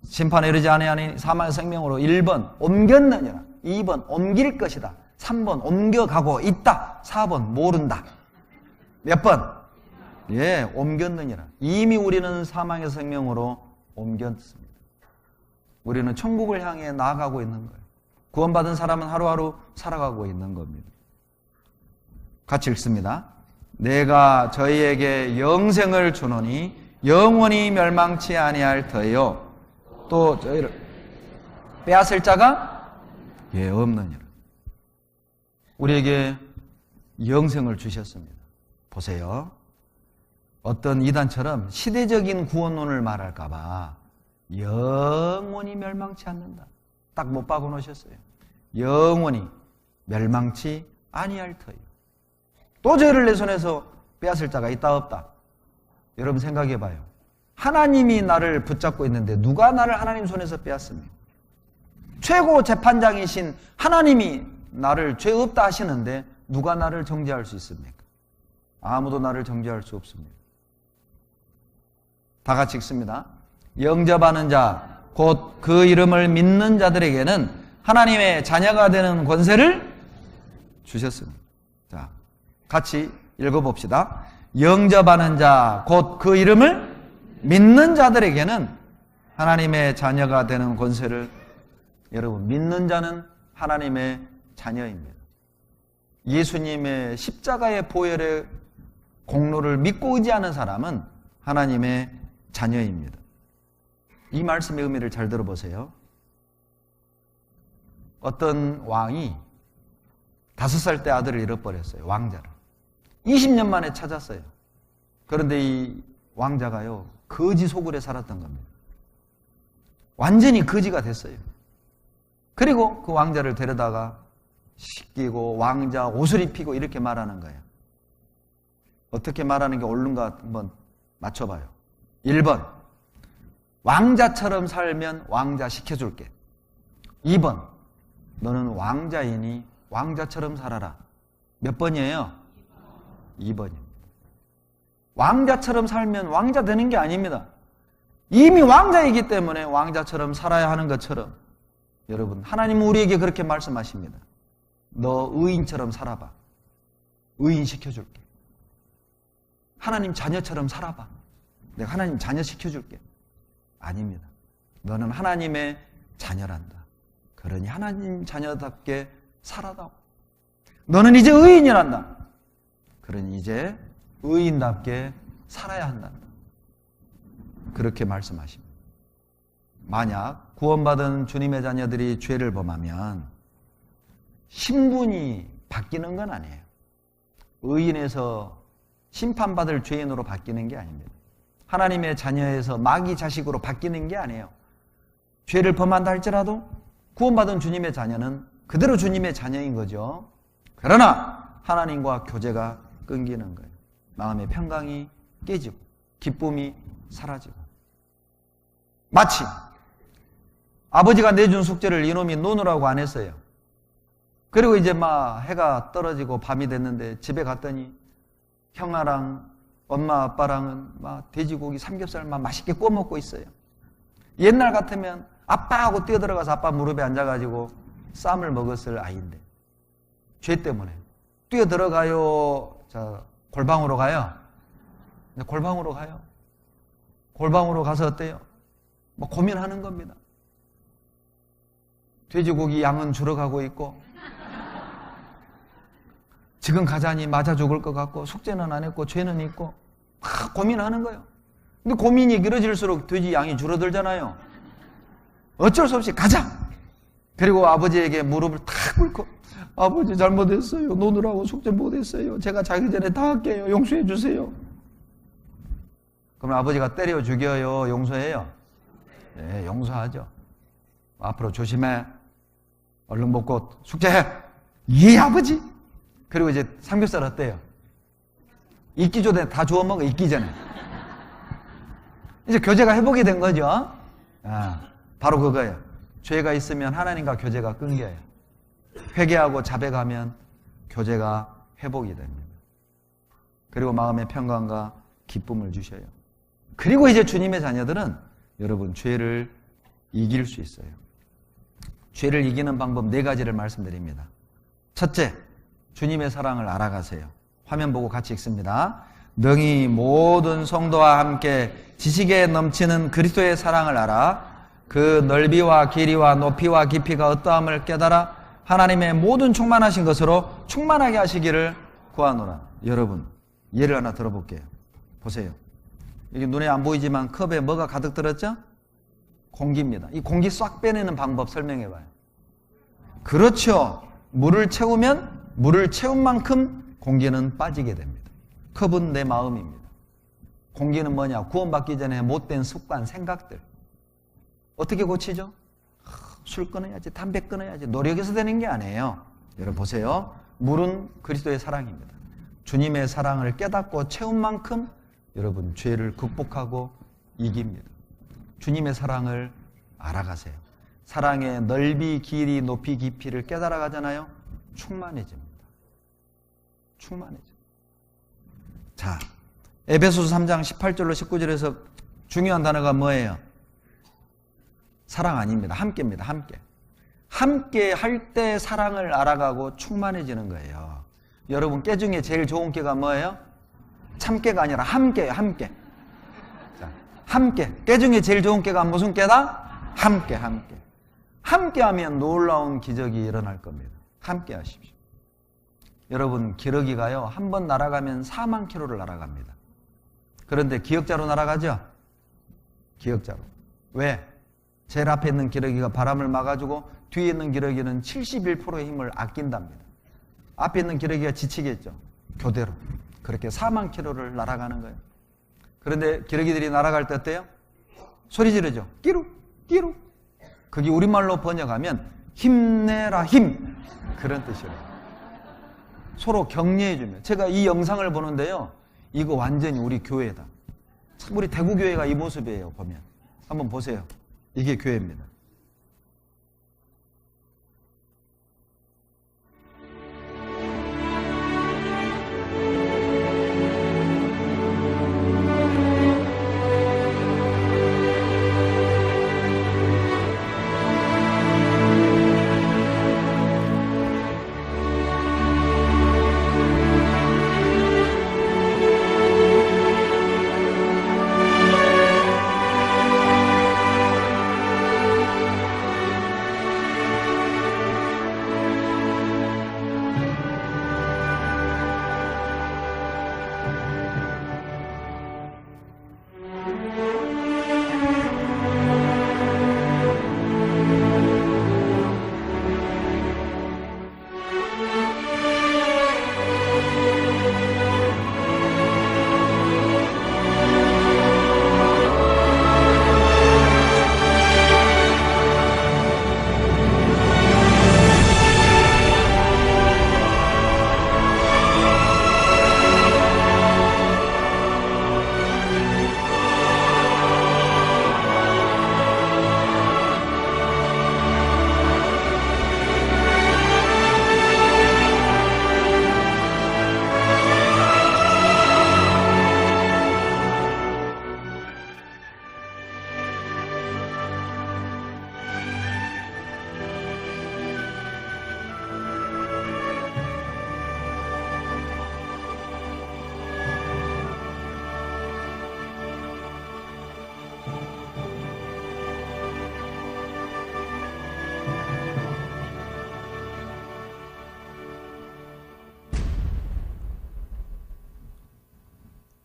심판에 이르지 아니하니 사망의 생명으로 1번 옮겼느니라, 2번 옮길 것이다, 3번 옮겨가고 있다, 4번 모른다. 몇 번? 예, 옮겼느니라. 이미 우리는 사망의 생명으로 옮겼습니다. 우리는 천국을 향해 나아가고 있는 거예요. 구원받은 사람은 하루하루 살아가고 있는 겁니다. 같이 읽습니다. 내가 저희에게 영생을 주노니 영원히 멸망치 아니할 터요 또 저희를 빼앗을 자가 예 없느니라. 우리에게 영생을 주셨습니다. 보세요. 어떤 이단처럼 시대적인 구원론을 말할까 봐 영원히 멸망치 않는다, 딱 못 박아 놓으셨어요. 영원히 멸망치 아니할 터요. 또 저희를 내 손에서 빼앗을 자가 있다 없다. 여러분 생각해 봐요. 하나님이 나를 붙잡고 있는데 누가 나를 하나님 손에서 빼앗습니까? 최고 재판장이신 하나님이 나를 죄 없다 하시는데 누가 나를 정죄할 수 있습니까? 아무도 나를 정죄할 수 없습니다. 다 같이 읽습니다. 영접하는 자 곧 그 이름을 믿는 자들에게는 하나님의 자녀가 되는 권세를 주셨습니다. 자, 같이 읽어봅시다. 영접하는 자 곧 그 이름을 믿는 자들에게는 하나님의 자녀가 되는 권세를. 여러분, 믿는 자는 하나님의 자녀입니다. 예수님의 십자가의 보혈의 공로를 믿고 의지하는 사람은 하나님의 자녀입니다. 이 말씀의 의미를 잘 들어보세요. 어떤 왕이 5살 때 아들을 잃어버렸어요. 왕자를. 20년 만에 찾았어요. 그런데 이 왕자가요, 거지 속을에 살았던 겁니다. 완전히 거지가 됐어요. 그리고 그 왕자를 데려다가 씻기고 왕자 옷을 입히고 이렇게 말하는 거예요. 어떻게 말하는 게 옳은가 한번 맞춰봐요. 1번, 왕자처럼 살면 왕자 시켜줄게. 2번, 너는 왕자이니 왕자처럼 살아라. 몇 번이에요? 2번입니다. 왕자처럼 살면 왕자 되는 게 아닙니다. 이미 왕자이기 때문에 왕자처럼 살아야 하는 것처럼, 여러분, 하나님은 우리에게 그렇게 말씀하십니다. 너 의인처럼 살아봐. 의인 시켜줄게. 하나님 자녀처럼 살아봐. 내가 하나님 자녀 시켜줄게. 아닙니다. 너는 하나님의 자녀란다. 그러니 하나님 자녀답게 살아다오. 너는 이제 의인이란다. 그러니 이제 의인답게 살아야 한다. 그렇게 말씀하십니다. 만약 구원받은 주님의 자녀들이 죄를 범하면 신분이 바뀌는 건 아니에요. 의인에서 심판받을 죄인으로 바뀌는 게 아닙니다. 하나님의 자녀에서 마귀 자식으로 바뀌는 게 아니에요. 죄를 범한다 할지라도 구원받은 주님의 자녀는 그대로 주님의 자녀인 거죠. 그러나 하나님과 교제가 끊기는 거예요. 마음의 평강이 깨지고 기쁨이 사라지고. 마치 아버지가 내준 숙제를 이놈이 노느라고 안 했어요. 그리고 이제 막 해가 떨어지고 밤이 됐는데 집에 갔더니 형아랑 엄마 아빠랑은 막 돼지고기 삼겹살 막 맛있게 구워 먹고 있어요. 옛날 같으면 아빠하고 뛰어들어가서 아빠 무릎에 앉아가지고 쌈을 먹었을 아이인데 죄 때문에 뛰어들어가요. 자, 골방으로 가요. 골방으로 가요. 골방으로 가서 어때요? 뭐 고민하는 겁니다. 돼지고기 양은 줄어가고 있고 지금 가자니 맞아 죽을 것 같고 숙제는 안 했고 죄는 있고 막 고민하는 거예요. 근데 고민이 길어질수록 돼지 양이 줄어들잖아요. 어쩔 수 없이 가자. 그리고 아버지에게 무릎을 탁 꿇고 아버지 잘못했어요. 노느라고 숙제 못했어요. 제가 자기 전에 다 할게요. 용서해 주세요. 그럼 아버지가 때려 죽여요? 용서해요? 네, 용서하죠. 앞으로 조심해. 얼른 먹고 숙제해. 예, 아버지. 그리고 이제 삼겹살 어때요? 익기 전에 다 주워 먹어. 익기 전에. 이제 교제가 회복이 된 거죠. 바로 그거예요. 죄가 있으면 하나님과 교제가 끊겨요. 회개하고 자백하면 교제가 회복이 됩니다. 그리고 마음의 평강과 기쁨을 주셔요. 그리고 이제 주님의 자녀들은 여러분 죄를 이길 수 있어요. 죄를 이기는 방법 4가지를 말씀드립니다. 첫째, 주님의 사랑을 알아가세요. 화면 보고 같이 읽습니다. 능히 모든 성도와 함께 지식에 넘치는 그리스도의 사랑을 알아 그 넓이와 길이와 높이와 깊이가 어떠함을 깨달아 하나님의 모든 충만하신 것으로 충만하게 하시기를 구하노라. 여러분, 예를 하나 들어볼게요. 보세요. 이게 눈에 안 보이지만 컵에 뭐가 가득 들었죠? 공기입니다. 이 공기 싹 빼내는 방법 설명해 봐요. 그렇죠. 물을 채우면 물을 채운 만큼 공기는 빠지게 됩니다. 컵은 내 마음입니다. 공기는 뭐냐? 구원받기 전에 못된 습관, 생각들. 어떻게 고치죠? 술 끊어야지, 담배 끊어야지. 노력해서 되는 게 아니에요. 여러분 보세요. 물은 그리스도의 사랑입니다. 주님의 사랑을 깨닫고 채운 만큼 여러분 죄를 극복하고 이깁니다. 주님의 사랑을 알아가세요. 사랑의 넓이, 길이, 높이, 깊이를 깨달아 가잖아요. 충만해집니다. 충만해집니다. 자, 에베소서 3장 18절로 19절에서 중요한 단어가 뭐예요? 사랑 아닙니다. 함께입니다. 함께. 함께 할 때 사랑을 알아가고 충만해지는 거예요. 여러분, 깨 중에 제일 좋은 깨가 뭐예요? 참깨가 아니라 함께예요. 함께. 자, 함께. 깨 중에 제일 좋은 깨가 무슨 깨다? 함께, 함께. 함께 하면 놀라운 기적이 일어날 겁니다. 함께 하십시오. 여러분, 기러기가요, 한 번 날아가면 4만 킬로를 날아갑니다. 그런데 기역자로 날아가죠? 기역자로. 왜? 제일 앞에 있는 기러기가 바람을 막아주고 뒤에 있는 기러기는 71%의 힘을 아낀답니다. 앞에 있는 기러기가 지치겠죠? 교대로. 그렇게 4만 킬로를 날아가는 거예요. 그런데 기러기들이 날아갈 때 어때요? 소리 지르죠? 끼룩, 끼룩. 그게 우리말로 번역하면 힘내라, 힘. 그런 뜻이에요. 서로 격려해주며. 제가 이 영상을 보는데요, 이거 완전히 우리 교회다. 참 우리 대구교회가 이 모습이에요. 보면 한번 보세요. 이게 교회입니다.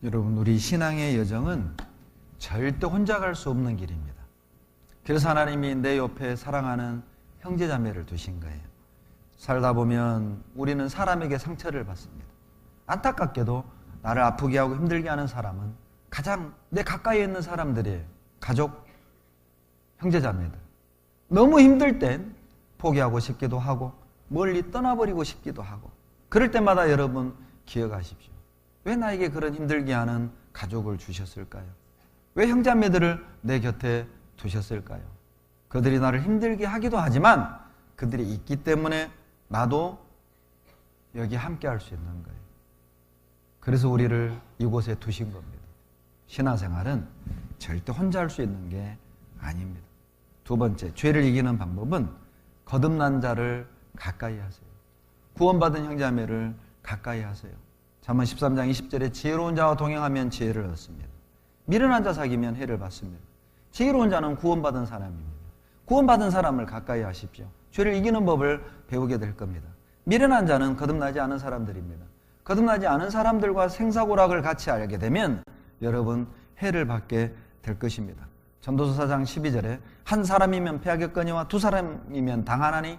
여러분, 우리 신앙의 여정은 절대 혼자 갈 수 없는 길입니다. 그래서 하나님이 내 옆에 사랑하는 형제자매를 두신 거예요. 살다 보면 우리는 사람에게 상처를 받습니다. 안타깝게도 나를 아프게 하고 힘들게 하는 사람은 가장 내 가까이에 있는 사람들이에요. 가족, 형제자매들. 너무 힘들 땐 포기하고 싶기도 하고 멀리 떠나버리고 싶기도 하고, 그럴 때마다 여러분 기억하십시오. 왜 나에게 그런 힘들게 하는 가족을 주셨을까요? 왜 형제자매들을 내 곁에 두셨을까요? 그들이 나를 힘들게 하기도 하지만 그들이 있기 때문에 나도 여기 함께 할 수 있는 거예요. 그래서 우리를 이곳에 두신 겁니다. 신앙생활은 절대 혼자 할 수 있는 게 아닙니다. 두 번째, 죄를 이기는 방법은 거듭난 자를 가까이 하세요. 구원받은 형제자매를 가까이 하세요. 잠언 13장 20절에 지혜로운 자와 동행하면 지혜를 얻습니다. 미련한 자 사귀면 해를 받습니다. 지혜로운 자는 구원받은 사람입니다. 구원받은 사람을 가까이 하십시오. 죄를 이기는 법을 배우게 될 겁니다. 미련한 자는 거듭나지 않은 사람들입니다. 거듭나지 않은 사람들과 생사고락을 같이 알게 되면 여러분 해를 받게 될 것입니다. 전도서 4장 12절에 한 사람이면 패하겠거니와 두 사람이면 당하나니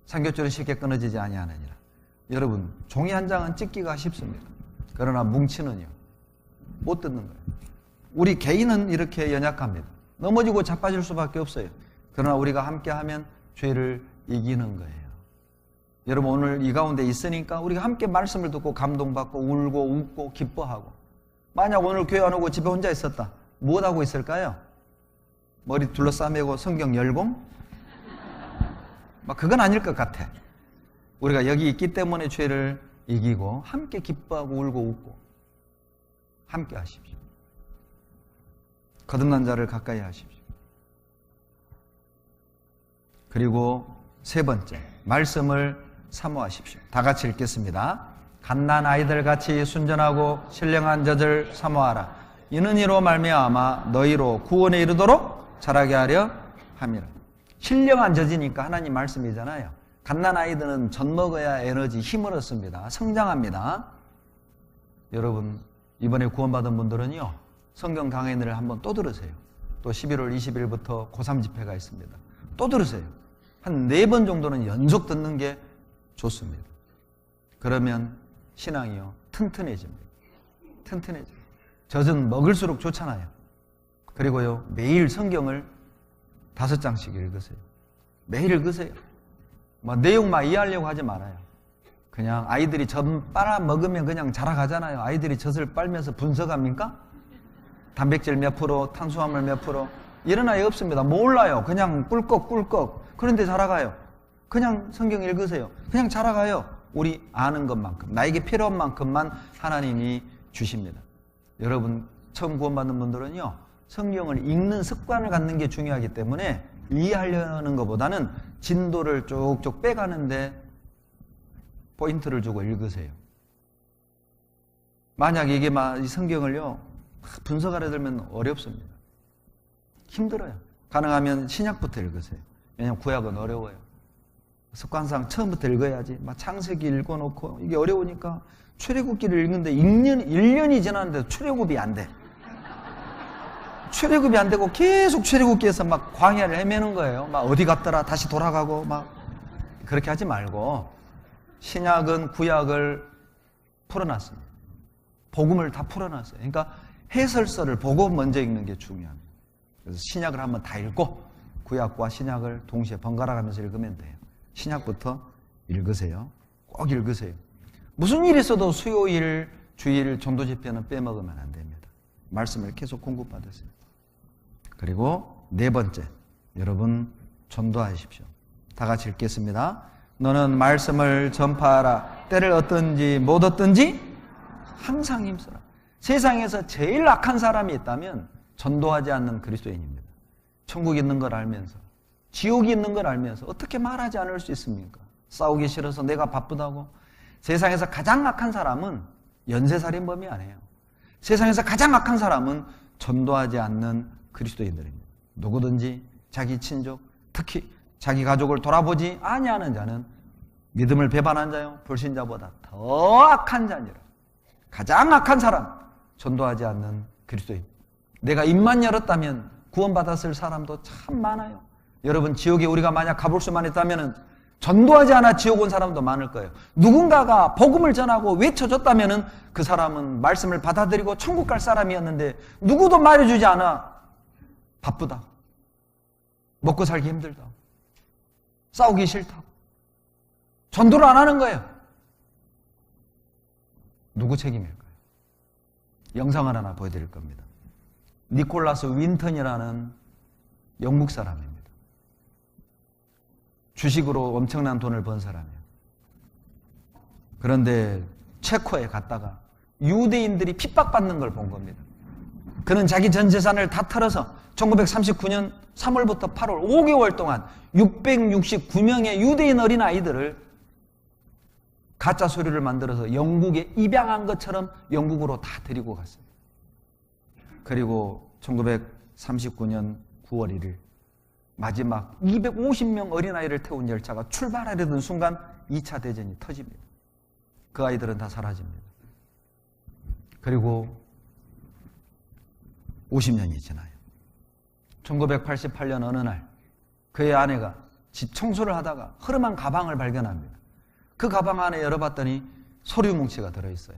삼겹줄은 쉽게 끊어지지 아니하느니라. 여러분, 종이 한 장은 찢기가 쉽습니다. 그러나 뭉치는요, 못 듣는 거예요. 우리 개인은 이렇게 연약합니다. 넘어지고 자빠질 수밖에 없어요. 그러나 우리가 함께하면 죄를 이기는 거예요. 여러분, 오늘 이 가운데 있으니까 우리가 함께 말씀을 듣고 감동받고 울고 웃고 기뻐하고, 만약 오늘 교회 안 오고 집에 혼자 있었다, 무엇하고 있을까요? 머리 둘러싸매고 성경 열공? 그건 아닐 것 같아. 우리가 여기 있기 때문에 죄를 이기고 함께 기뻐하고 울고 웃고 함께 하십시오. 거듭난 자를 가까이 하십시오. 그리고 세 번째, 말씀을 사모하십시오. 다 같이 읽겠습니다. 갓난 아이들 같이 순전하고 신령한 젖을 사모하라. 이는 이로 말미암아 너희로 구원에 이르도록 자라게 하려 함이라. 신령한 젖이니까 하나님 말씀이잖아요. 갓난 아이들은 젖 먹어야 에너지, 힘을 얻습니다. 성장합니다. 여러분, 이번에 구원받은 분들은요, 성경 강연을 한번 또 들으세요. 또 11월 20일부터 고3 집회가 있습니다. 또 들으세요. 한 4번 정도는 연속 듣는 게 좋습니다. 그러면 신앙이요, 튼튼해집니다. 튼튼해집니다. 젖은 먹을수록 좋잖아요. 그리고요, 매일 성경을 5장씩 읽으세요. 매일 읽으세요. 내용만 이해하려고 하지 말아요. 그냥 아이들이 젖 빨아먹으면 그냥 자라가잖아요. 아이들이 젖을 빨면서 분석합니까? 단백질 몇 프로, 탄수화물 몇 프로, 이런 아이 없습니다. 몰라요. 그냥 꿀꺽꿀꺽. 그런데 자라가요. 그냥 성경 읽으세요. 그냥 자라가요. 우리 아는 것만큼, 나에게 필요한 만큼만 하나님이 주십니다. 여러분, 처음 구원받는 분들은요, 성경을 읽는 습관을 갖는 게 중요하기 때문에 이해하려는 것보다는 진도를 쭉쭉 빼가는데 포인트를 주고 읽으세요. 만약 이게 이 성경을요, 분석하려 들면 어렵습니다. 힘들어요. 가능하면 신약부터 읽으세요. 왜냐하면 구약은 어려워요. 습관상 처음부터 읽어야지. 창세기 읽어놓고 이게 어려우니까 출애굽기를 읽는데 1년이 지났는데 출애굽이 안 돼. 출애굽이 안 되고 계속 출애굽기에서 광야를 헤매는 거예요. 어디 갔더라 다시 돌아가고 그렇게 하지 말고 신약은 구약을 풀어놨습니다. 복음을 다 풀어놨어요. 그러니까 해설서를 보고 먼저 읽는 게 중요합니다. 그래서 신약을 한번 다 읽고 구약과 신약을 동시에 번갈아 가면서 읽으면 돼요. 신약부터 읽으세요. 꼭 읽으세요. 무슨 일이 있어도 수요일, 주일 전도 집회는 빼먹으면 안 됩니다. 말씀을 계속 공급받으세요. 그리고 네 번째, 여러분 전도하십시오. 다 같이 읽겠습니다. 너는 말씀을 전파하라. 때를 얻든지 못 얻든지 항상 힘써라. 세상에서 제일 악한 사람이 있다면 전도하지 않는 그리스도인입니다. 천국이 있는 걸 알면서, 지옥이 있는 걸 알면서 어떻게 말하지 않을 수 있습니까? 싸우기 싫어서 내가 바쁘다고. 세상에서 가장 악한 사람은 연쇄살인범이 아니에요. 세상에서 가장 악한 사람은 전도하지 않는 그리스도인들입니다. 누구든지 자기 친족, 특히 자기 가족을 돌아보지 아니하는 자는 믿음을 배반한 자요, 불신자보다 더 악한 자니라. 가장 악한 사람, 전도하지 않는 그리스도인. 내가 입만 열었다면 구원받았을 사람도 참 많아요. 여러분, 지옥에 우리가 만약 가볼 수만 있다면 전도하지 않아 지옥 온 사람도 많을 거예요. 누군가가 복음을 전하고 외쳐줬다면 그 사람은 말씀을 받아들이고 천국 갈 사람이었는데 누구도 말해주지 않아. 바쁘다, 먹고 살기 힘들다, 싸우기 싫다, 전도를 안 하는 거예요. 누구 책임일까요? 영상을 하나 보여드릴 겁니다. 니콜라스 윈턴이라는 영국 사람입니다. 주식으로 엄청난 돈을 번 사람이에요. 그런데 체코에 갔다가 유대인들이 핍박받는 걸 본 겁니다. 그는 자기 전 재산을 다 털어서 1939년 3월부터 8월 5개월 동안 669명의 유대인 어린아이들을 가짜 서류를 만들어서 영국에 입양한 것처럼 영국으로 다 데리고 갔어요. 그리고 1939년 9월 1일 마지막 250명 어린아이를 태운 열차가 출발하려던 순간 2차 대전이 터집니다. 그 아이들은 다 사라집니다. 그리고 50년이 지나요. 1988년 어느 날 그의 아내가 집 청소를 하다가 허름한 가방을 발견합니다. 그 가방 안에 열어봤더니 서류 뭉치가 들어있어요.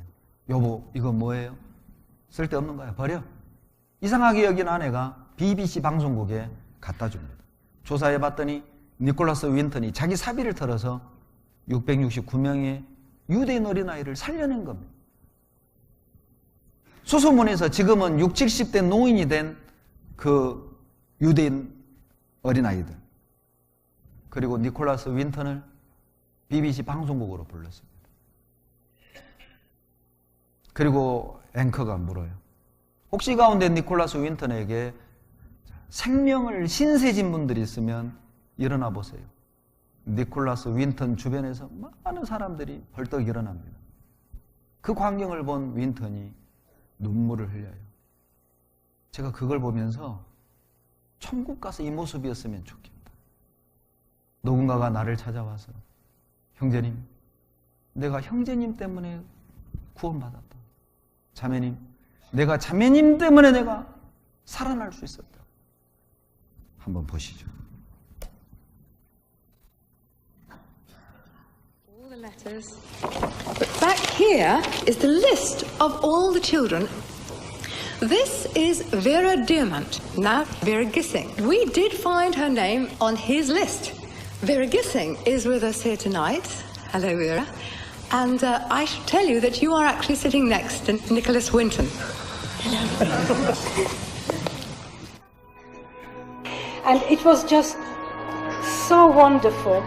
여보, 이거 뭐예요? 쓸데없는 거야, 버려. 이상하게 여긴 아내가 BBC 방송국에 갖다 줍니다. 조사해봤더니 니콜라스 윈턴이 자기 사비를 털어서 669명의 유대인 어린아이를 살려낸 겁니다. 수소문에서 지금은 60, 70대 노인이 된 그 유대인 어린아이들, 그리고 니콜라스 윈턴을 BBC 방송국으로 불렀습니다. 그리고 앵커가 물어요. 혹시 가운데 니콜라스 윈턴에게 생명을 신세진 분들이 있으면 일어나 보세요. 니콜라스 윈턴 주변에서 많은 사람들이 벌떡 일어납니다. 그 광경을 본 윈턴이 눈물을 흘려요. 제가 그걸 보면서 천국 가서 이 모습이었으면 좋겠다. 누군가가 나를 찾아와서 형제님, 내가 형제님 때문에 구원받았다. 자매님, 내가 자매님 때문에 내가 살아날 수 있었다. 한번 보시죠. All the letters. But back here is the list of all the children. This is Vera Diamant, now Vera Gissing. We did find her name on his list. Vera Gissing is with us here tonight. Hello, Vera. And I should tell you that you are actually sitting next to Nicholas Winton. And it was just so wonderful,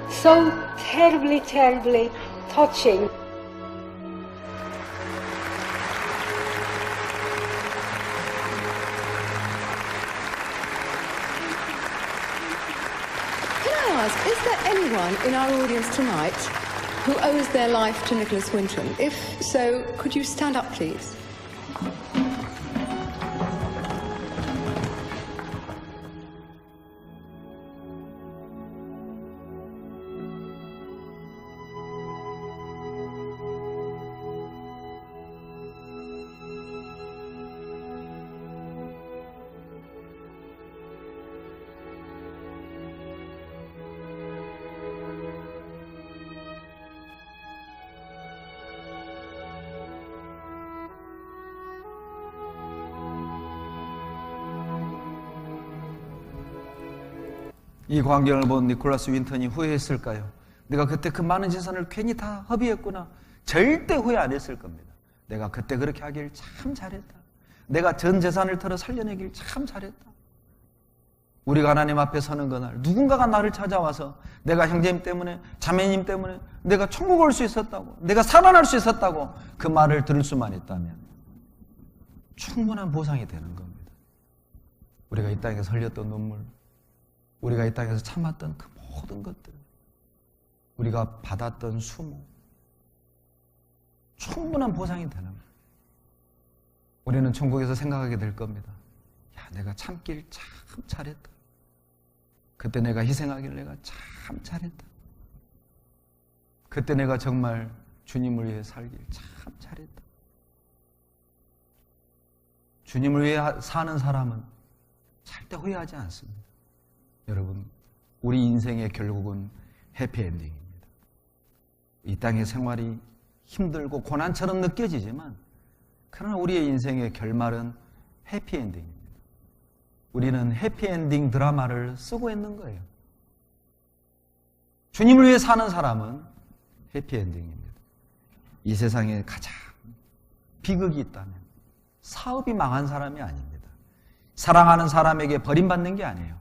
so terribly, terribly touching. Can I ask, is there anyone in our audience tonight who owes their life to Nicholas Winton? If so, could you stand up, please? 이 광경을 본 니콜라스 윈턴이 후회했을까요? 내가 그때 그 많은 재산을 괜히 다 허비했구나. 절대 후회 안 했을 겁니다. 내가 그때 그렇게 하길 참 잘했다. 내가 전 재산을 털어 살려내길 참 잘했다. 우리가 하나님 앞에 서는 그날 누군가가 나를 찾아와서 내가 형제님 때문에, 자매님 때문에 내가 천국 올 수 있었다고, 내가 살아날 수 있었다고 그 말을 들을 수만 있다면 충분한 보상이 되는 겁니다. 우리가 이 땅에서 흘렸던 눈물, 우리가 이 땅에서 참았던 그 모든 것들, 우리가 받았던 수모, 충분한 보상이 되는 거예요. 우리는 천국에서 생각하게 될 겁니다. 야, 내가 참길 참 잘했다. 그때 내가 희생하길 내가 참 잘했다. 그때 내가 정말 주님을 위해 살길 참 잘했다. 주님을 위해 사는 사람은 절대 후회하지 않습니다. 여러분, 우리 인생의 결국은 해피엔딩입니다. 이 땅의 생활이 힘들고 고난처럼 느껴지지만 그러나 우리의 인생의 결말은 해피엔딩입니다. 우리는 해피엔딩 드라마를 쓰고 있는 거예요. 주님을 위해 사는 사람은 해피엔딩입니다. 이 세상에 가장 비극이 있다면 사업이 망한 사람이 아닙니다. 사랑하는 사람에게 버림받는 게 아니에요.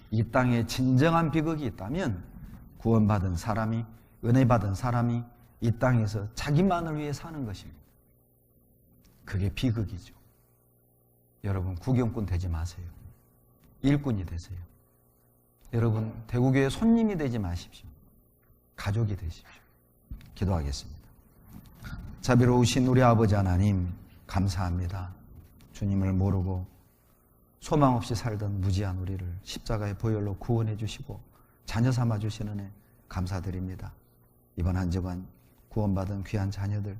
이 땅에 진정한 비극이 있다면 구원받은 사람이, 은혜받은 사람이 이 땅에서 자기만을 위해 사는 것입니다. 그게 비극이죠. 여러분, 구경꾼 되지 마세요. 일꾼이 되세요. 여러분, 대구교회 손님이 되지 마십시오. 가족이 되십시오. 기도하겠습니다. 자비로우신 우리 아버지 하나님, 감사합니다. 주님을 모르고 소망 없이 살던 무지한 우리를 십자가의 보혈로 구원해 주시고 자녀 삼아 주시는 애 감사드립니다. 이번 한 주간 구원받은 귀한 자녀들,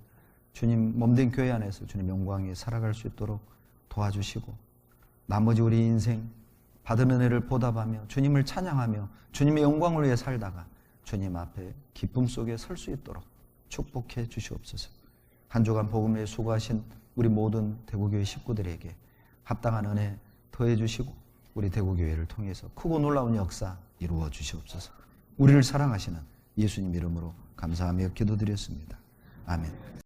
주님 몸된 교회 안에서 주님 영광에 살아갈 수 있도록 도와주시고 나머지 우리 인생 받은 은혜를 보답하며 주님을 찬양하며 주님의 영광을 위해 살다가 주님 앞에 기쁨 속에 설 수 있도록 축복해 주시옵소서. 한 주간 복음을 위해 수고하신 우리 모든 대구교회 식구들에게 합당한 은혜 더해 주시고 우리 대구교회를 통해서 크고 놀라운 역사 이루어 주시옵소서. 우리를 사랑하시는 예수님 이름으로 감사하며 기도드렸습니다. 아멘.